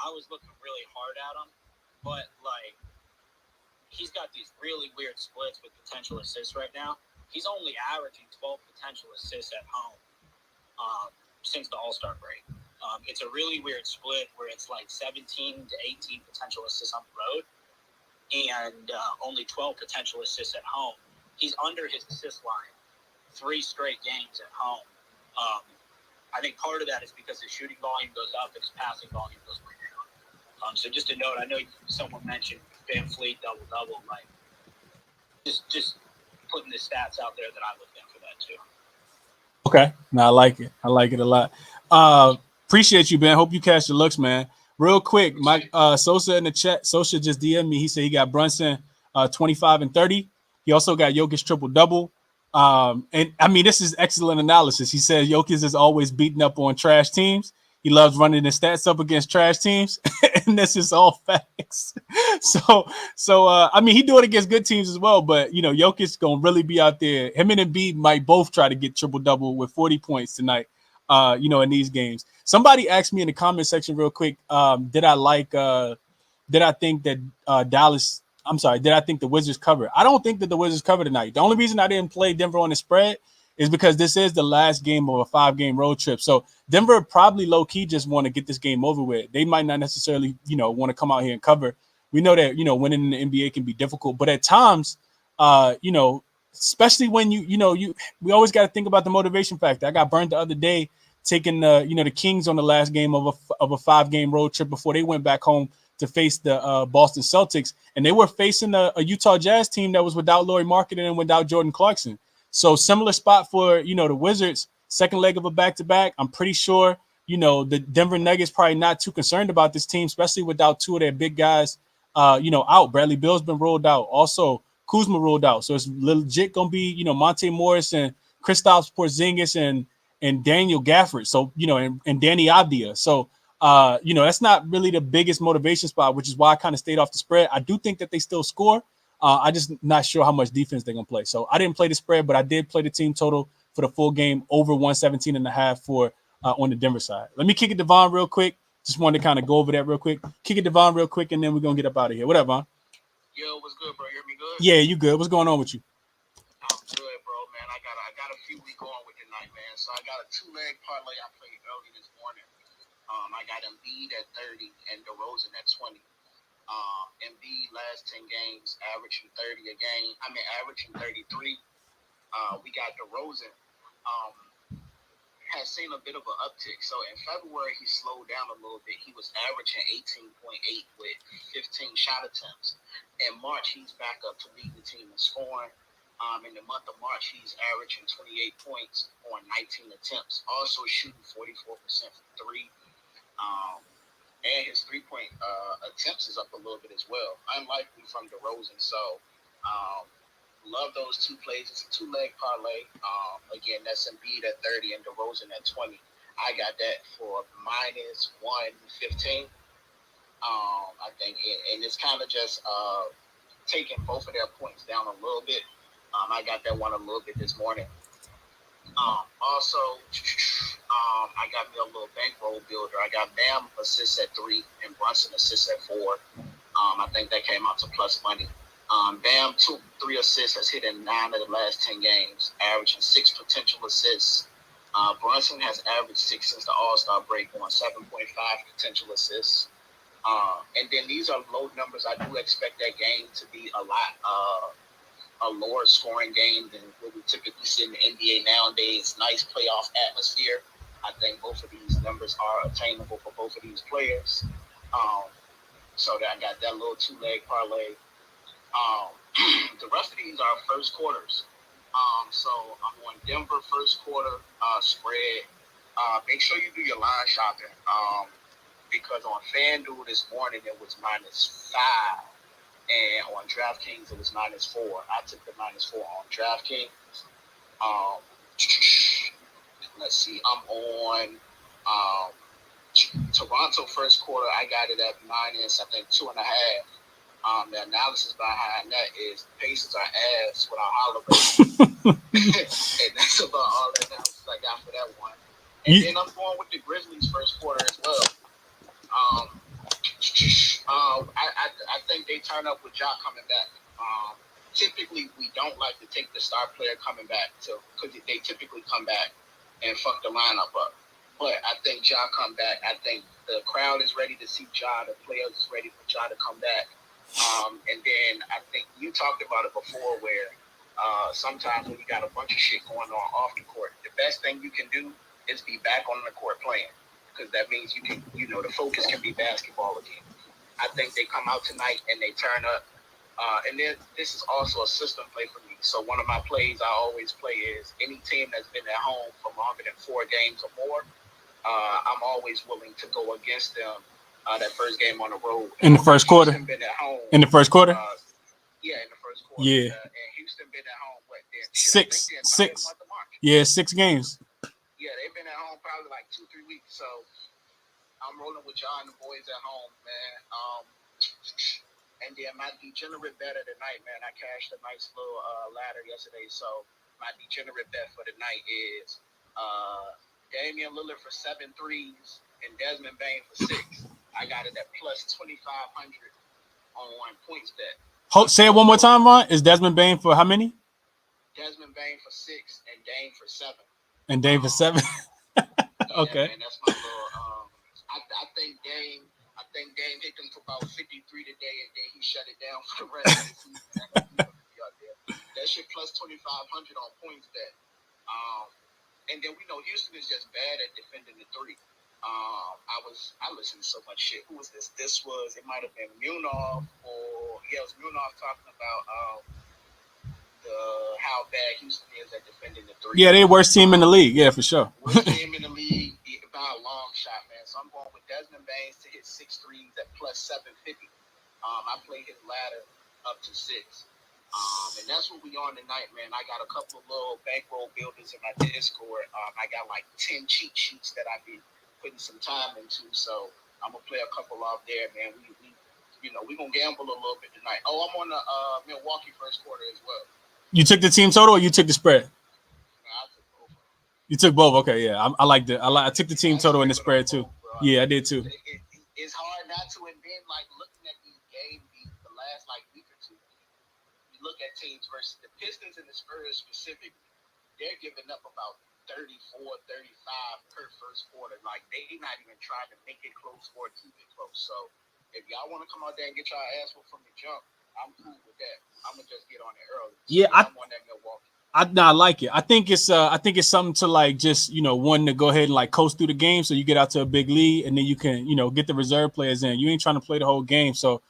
I was looking really hard at him, but like he's got these really weird splits with potential assists right now. He's only averaging 12 potential assists at home since the All-Star break. It's a really weird split where it's like 17 to 18 potential assists on the road and only 12 potential assists at home. He's under his assist line 3 straight games at home. I think part of that is because his shooting volume goes up and his passing volume goes way down. So just a note, I know someone mentioned Van Fleet double-double. Like, just putting the stats out there that I looked at for that too. Okay. No, I like it. I like it a lot. Appreciate you, Ben. Hope you catch the looks, man. Real quick, Mike Sosa in the chat. Sosa just DM'd me. He said he got Brunson 25 and 30. He also got Jokic triple-double. And I mean, this is excellent analysis. He says Jokic is always beating up on trash teams. He loves running his stats up against trash teams, and this is all facts. So I mean, he do it against good teams as well. But Jokic gonna really be out there. Him and Embiid might both try to get triple double with 40 points tonight. In these games. Somebody asked me in the comment section real quick. Did I think that Dallas? I'm sorry. Did I think the Wizards cover? I don't think that the Wizards cover tonight. The only reason I didn't play Denver on the spread is because this is the last game of a 5-game road trip. So Denver probably low key just want to get this game over with. They might not necessarily, want to come out here and cover. We know that, winning in the NBA can be difficult, but at times, especially when we always got to think about the motivation factor. I got burned the other day taking the Kings on the last game of a 5-game road trip before they went back home to face the Boston Celtics, and they were facing a Utah Jazz team that was without Lauri Markkanen and without Jordan Clarkson. So similar spot for the Wizards, second leg of a back-to-back. I'm pretty sure the Denver Nuggets probably not too concerned about this team, especially without 2 of their big guys out. Bradley Beal's been rolled out. Also Kuzma ruled out. So it's legit gonna be Monte Morris and Kristaps Porzingis and Daniel Gafford. So and Danny Avdia. So that's not really the biggest motivation spot, which is why I kind of stayed off the spread. I do think that they still score. I just not sure how much defense they're gonna play. So I didn't play the spread, but I did play the team total for the full game over 117.5 for on the Denver side. Let me kick it to Von real quick. Just wanted to kind of go over that real quick. Kick it to Von real quick, and then we're gonna get up out of here. What up, Von? Yo, what's good, bro? You hear me good? Yeah, you good. What's going on with you? I'm good, bro, man. I got a few we going with tonight, man. So I got a 2-leg parlay I played early this morning. I got Embiid at 30 and DeRozan at 20. Embiid last 10 games averaging 30 a game. Averaging 33. We got DeRozan has seen a bit of an uptick. So in February he slowed down a little bit. He was averaging 18.8 with 15 shot attempts. In March he's back up to lead the team in scoring. In the month of March, he's averaging 28 points on 19 attempts. Also shooting 44% from three. And his three-point attempts is up a little bit as well, unlikely from DeRozan. So, love those two plays. It's a two-leg parlay. Again, that's Embiid at 30 and DeRozan at 20. I got that for minus 115. I think, and it's kind of just taking both of their points down a little bit. I got that one a little bit this morning. Also, I got me a little bankroll builder. I got Bam assists at 3 and Brunson assists at 4. I think that came out to plus money. Bam, 3 assists, has hit in 9 of the last 10 games, averaging 6 potential assists. Brunson has averaged 6 since the All-Star break, on 7.5 potential assists. And then these are low numbers. I do expect that game to be a lower scoring game than what we typically see in the NBA nowadays. Nice playoff atmosphere. I think both of these numbers are attainable for both of these players. So that I got that little two-leg parlay. The rest of these are first quarters. So I'm on Denver first quarter spread. Make sure you do your line shopping. Because on FanDuel this morning it was minus 5. And on DraftKings, it was minus 4. I took the minus 4 on DraftKings. Let's see. I'm on Toronto first quarter. I got it at minus, I think, 2.5. The analysis behind that is Pacers are ass without Holiday. And that's about all the analysis I got for that one. And then I'm going with the Grizzlies first quarter as well. I think they turn up with Ja coming back. Typically, we don't like to take the star player coming back because they typically come back and fuck the lineup up. But I think Ja come back. I think the crowd is ready to see Ja. The players is ready for Ja to come back. And then I think you talked about it before where sometimes when you got a bunch of shit going on off the court, the best thing you can do is be back on the court playing. Because that means you can, the focus can be basketball again. I think they come out tonight and they turn up. And then this is also a system play for me. So one of my plays I always play is any team that's been at home for longer than 4 games or more, I'm always willing to go against them that first game on the road. In the first quarter? Been at home, in the first quarter? Yeah, in the first quarter. Yeah. And Houston been at home, what, 6. month of March. Yeah, 6 games. Yeah, they've been at home probably like 2-3 weeks. So I'm rolling with John and the boys at home, man. And then my degenerate bet of the night, man. I cashed a nice little ladder yesterday. So my degenerate bet for the night is Damian Lillard for 7 threes and Desmond Bain for 6. I got it at plus 2,500 on points bet. Say it one more time, Ron. Is Desmond Bain for how many? Desmond Bain for 6 and Dame for 7. And Dame for 7. Okay. Man, that's my little. I think Dame hit them for about 53 today, and then he shut it down for the rest of the season. That shit plus 2,500 on points bet. And then we know Houston is just bad at defending the 3. I listened to so much shit. Who was this? It might have been Munaf, it was Munaf talking about how bad Houston is at defending the 3. Yeah, they worst team in the league. Yeah, for sure. Worst team in the league by a long shot, man. So I'm going with Desmond Bain to hit 6 threes at plus 750. I play his ladder up to 6. And that's what we on tonight, man. I got a couple of little bankroll builders in my Discord. I got like 10 cheat sheets that I've been putting some time into. So I'm going to play a couple off there, man. We're going to gamble a little bit tonight. Oh, I'm on the Milwaukee first quarter as well. You took the team total or you took the spread? I took both. You took both. Okay, yeah. I took the team total and the spread too. Yeah, I did too. It's hard not to, and then like looking at these games the last like week or two, you look at teams versus the Pistons and the Spurs specifically, they're giving up about 34, 35 per first quarter. Like they're not even trying to make it close or keep it close. So if y'all want to come out there and get y'all ass whooped from the jump, I'm cool with that. I'm gonna just get on it early. Yeah, I'm on that Milwaukee. I like it. I think it's something to like just one to go ahead and like coast through the game so you get out to a big lead and then you can get the reserve players in. You ain't trying to play the whole game, so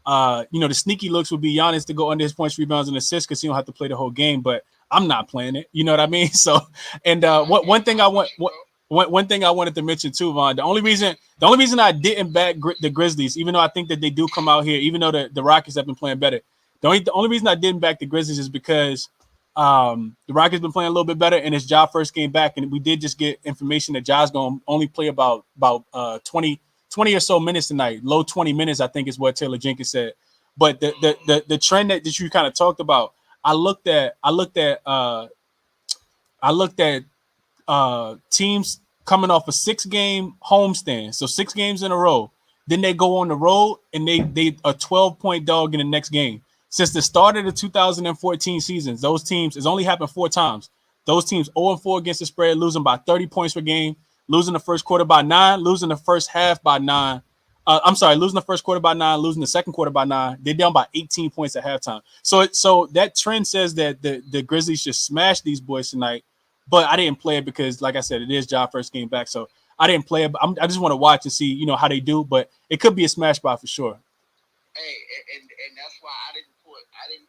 The sneaky looks would be Giannis to go under his points, rebounds, and assists because he don't have to play the whole game. But I'm not playing it. You know what I mean? So, and one thing I wanted to mention too, Vaughn. The only reason I didn't back the Grizzlies, even though I think that they do come out here, even though the Rockets have been playing better. The only reason I didn't back the Grizzlies is because the Rockets been playing a little bit better, and it's Ja first game back, and we did just get information that Ja's going to only play about 20 or so minutes tonight, low 20 minutes, I think is what Taylor Jenkins said. But the trend that you kind of talked about, I looked at teams coming off a 6-game homestand, so 6 games in a row. Then they go on the road and they a 12-point dog in the next game. Since the start of the 2014 seasons, those teams, it's only happened 4 times. Those teams 0-4 against the spread, losing by 30 points per game, losing the first quarter by 9, losing the first half by 9. Losing the first quarter by 9, losing the second quarter by 9. They're down by 18 points at halftime. So that trend says that the Grizzlies should smash these boys tonight. But I didn't play it because, like I said, it is Ja first game back. So I didn't play it. But I just want to watch and see, how they do. But it could be a smash spot for sure. Hey, and that's why I didn't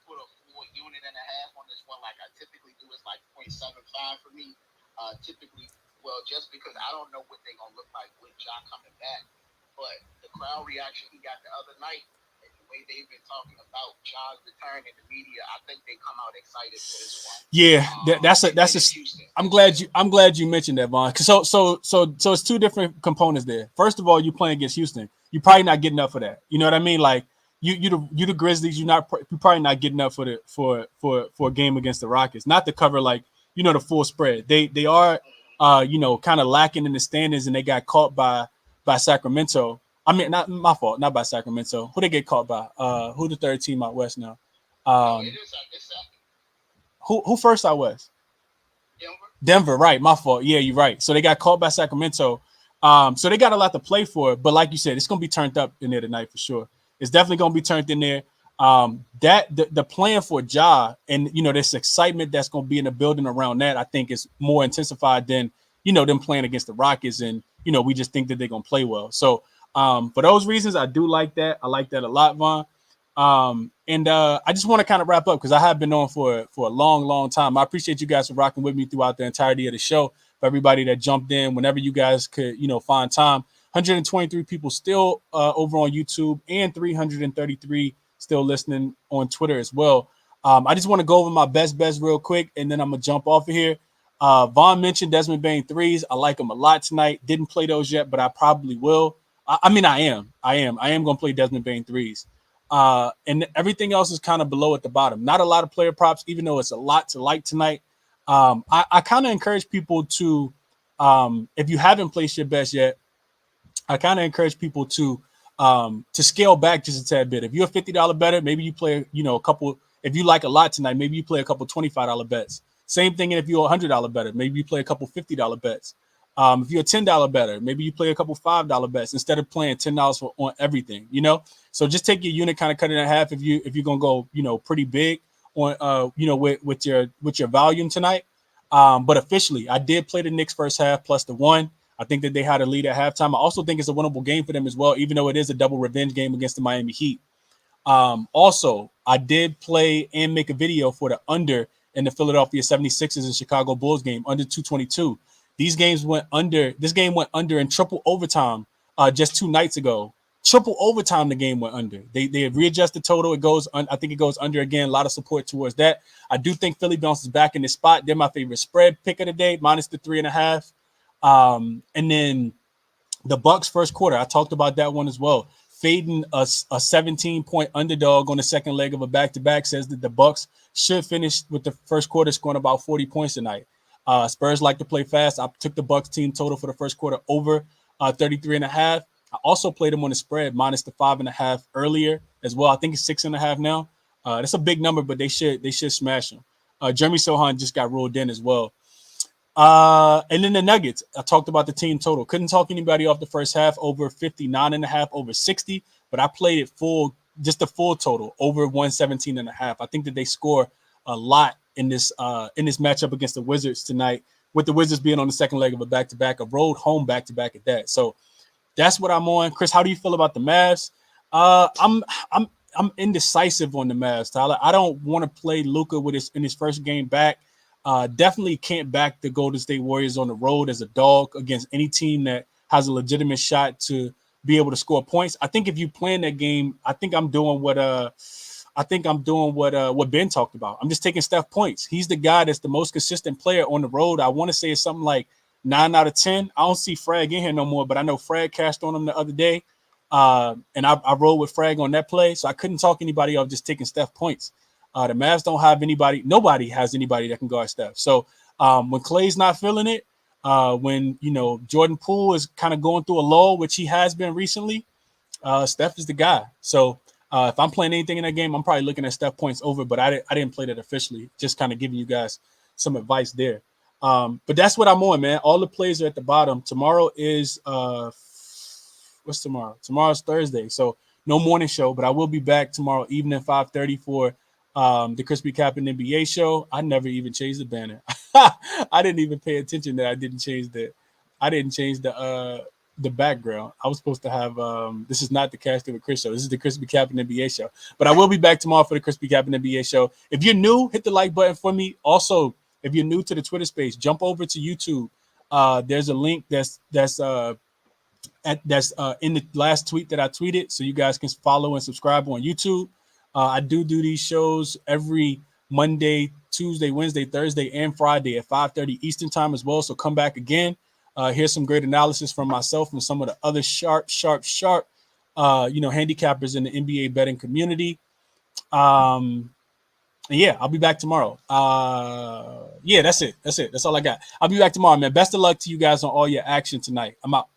put a full unit and a half on this one like I typically do. It's like 0.75 for me. Typically, just because I don't know what they're gonna look like with Ja coming back, but the crowd reaction he got the other night and the way they've been talking about Ja's return in the media, I think they come out excited for this one. Yeah, that's a. I'm glad you mentioned that, Vaughn. So it's 2 different components there. First of all, you playing against Houston. You're probably not getting up for that. You know what I mean? Like. You the Grizzlies, you're probably not getting up for a game against the Rockets, not to cover the full spread. They are kind of lacking in the standings, and they got caught by Sacramento. I mean, not my fault, not by Sacramento. Who they get caught by? Who the 3rd team out west now? Who first out west? Denver, right? My fault. Yeah, you're right. So they got caught by Sacramento. So they got a lot to play for, but like you said, it's gonna be turned up in there tonight for sure. It's definitely going to be turned in there. The plan for Ja and, this excitement that's going to be in the building around that, I think is more intensified than, them playing against the Rockets. And, we just think that they're going to play well. So for those reasons, I do like that. I like that a lot, Vaughn. I just want to kind of wrap up because I have been on for a long, long time. I appreciate you guys for rocking with me throughout the entirety of the show. For everybody that jumped in whenever you guys could, find time. 123 people still over on YouTube and 333 still listening on Twitter as well. I just want to go over my best bets real quick, and then I'm going to jump off of here. Vaughn mentioned Desmond Bane threes. I like him a lot tonight. Didn't play those yet, but I probably will. I am going to play Desmond Bane threes. And everything else is kind of below at the bottom. Not a lot of player props, even though it's a lot to like tonight. I kind of encourage people to, if you haven't placed your bets yet, I kind of encourage people to scale back just a tad bit. If you're a $50 better, maybe you play, a couple. If you like a lot tonight, maybe you play a couple $25 bets. Same thing if you're a $100 better, maybe you play a couple $50 bets. If you're a $10 better, maybe you play a couple $5 bets instead of playing $10 on everything. So just take your unit, kind of cut it in half if you're gonna go, pretty big on with your volume tonight. But officially, I did play the Knicks first half plus the 1. I think that they had a lead at halftime. I also think it's a winnable game for them as well, even though it is a double revenge game against the Miami Heat. Also, I did play and make a video for the under in the Philadelphia 76ers and Chicago Bulls game, under 222. This game went under in triple overtime just 2 nights ago. Triple overtime, the game went under. They readjusted total. I think it goes under again. A lot of support towards that. I do think Philly bounces back in this spot. They're my favorite spread pick of the day, minus the 3.5. And then the Bucks first quarter, I talked about that one as well. Fading a 17-point underdog on the second leg of a back-to-back says that the Bucks should finish with the first quarter scoring about 40 points tonight. Spurs like to play fast. I took the Bucks team total for the first quarter over 33.5. I also played them on the spread minus the 5.5 earlier as well. I think it's 6.5 now. That's a big number, but they should smash them. Jeremy Sohan just got ruled in as well. And then the Nuggets, I talked about the team total. Couldn't talk anybody off the first half, over 59.5, over 60, but I played it full, just the full total, over 117.5. I think that they score a lot in this matchup against the Wizards tonight, with the Wizards being on the second leg of a back-to-back, a road home back-to-back at that. So that's what I'm on. Chris, how do you feel about the Mavs? I'm indecisive on the Mavs, Tyler. I don't want to play Luka in his first game back. Definitely can't back the Golden State Warriors on the road as a dog against any team that has a legitimate shot to be able to score points. I think if you plan that game, I think I'm doing what Ben talked about. I'm just taking Steph points. He's the guy that's the most consistent player on the road. I want to say it's something like 9 out of 10. I don't see Frag in here no more, but I know Frag cashed on him the other day. And I rolled with Frag on that play. So I couldn't talk anybody off just taking Steph points. The Mavs don't have anybody. Nobody has anybody that can guard Steph. So when Clay's not feeling it, when, Jordan Poole is kind of going through a lull, which he has been recently, Steph is the guy. So if I'm playing anything in that game, I'm probably looking at Steph points over, but I didn't play that officially. Just kind of giving you guys some advice there. But that's what I'm on, man. All the plays are at the bottom. Tomorrow is what's tomorrow? Tomorrow's Thursday, so no morning show. But I will be back tomorrow evening, 5:30 for the ChrisBeCappinn NBA show. I never even changed the banner. I didn't even pay attention that I didn't change the background. I was supposed to have this is not the Cash with Chris show. This is the ChrisBeCappinn NBA show. But I will be back tomorrow for the ChrisBeCappinn NBA show. If you're new, hit the like button for me. Also, if you're new to the Twitter space, jump over to YouTube. There's a link that's in the last tweet that I tweeted, so you guys can follow and subscribe on YouTube. I do these shows every Monday, Tuesday, Wednesday, Thursday, and Friday at 5:30 Eastern time as well. So come back again. Here's some great analysis from myself and some of the other sharp handicappers in the NBA betting community. Yeah, I'll be back tomorrow. Yeah, that's it. That's all I got. I'll be back tomorrow, man. Best of luck to you guys on all your action tonight. I'm out.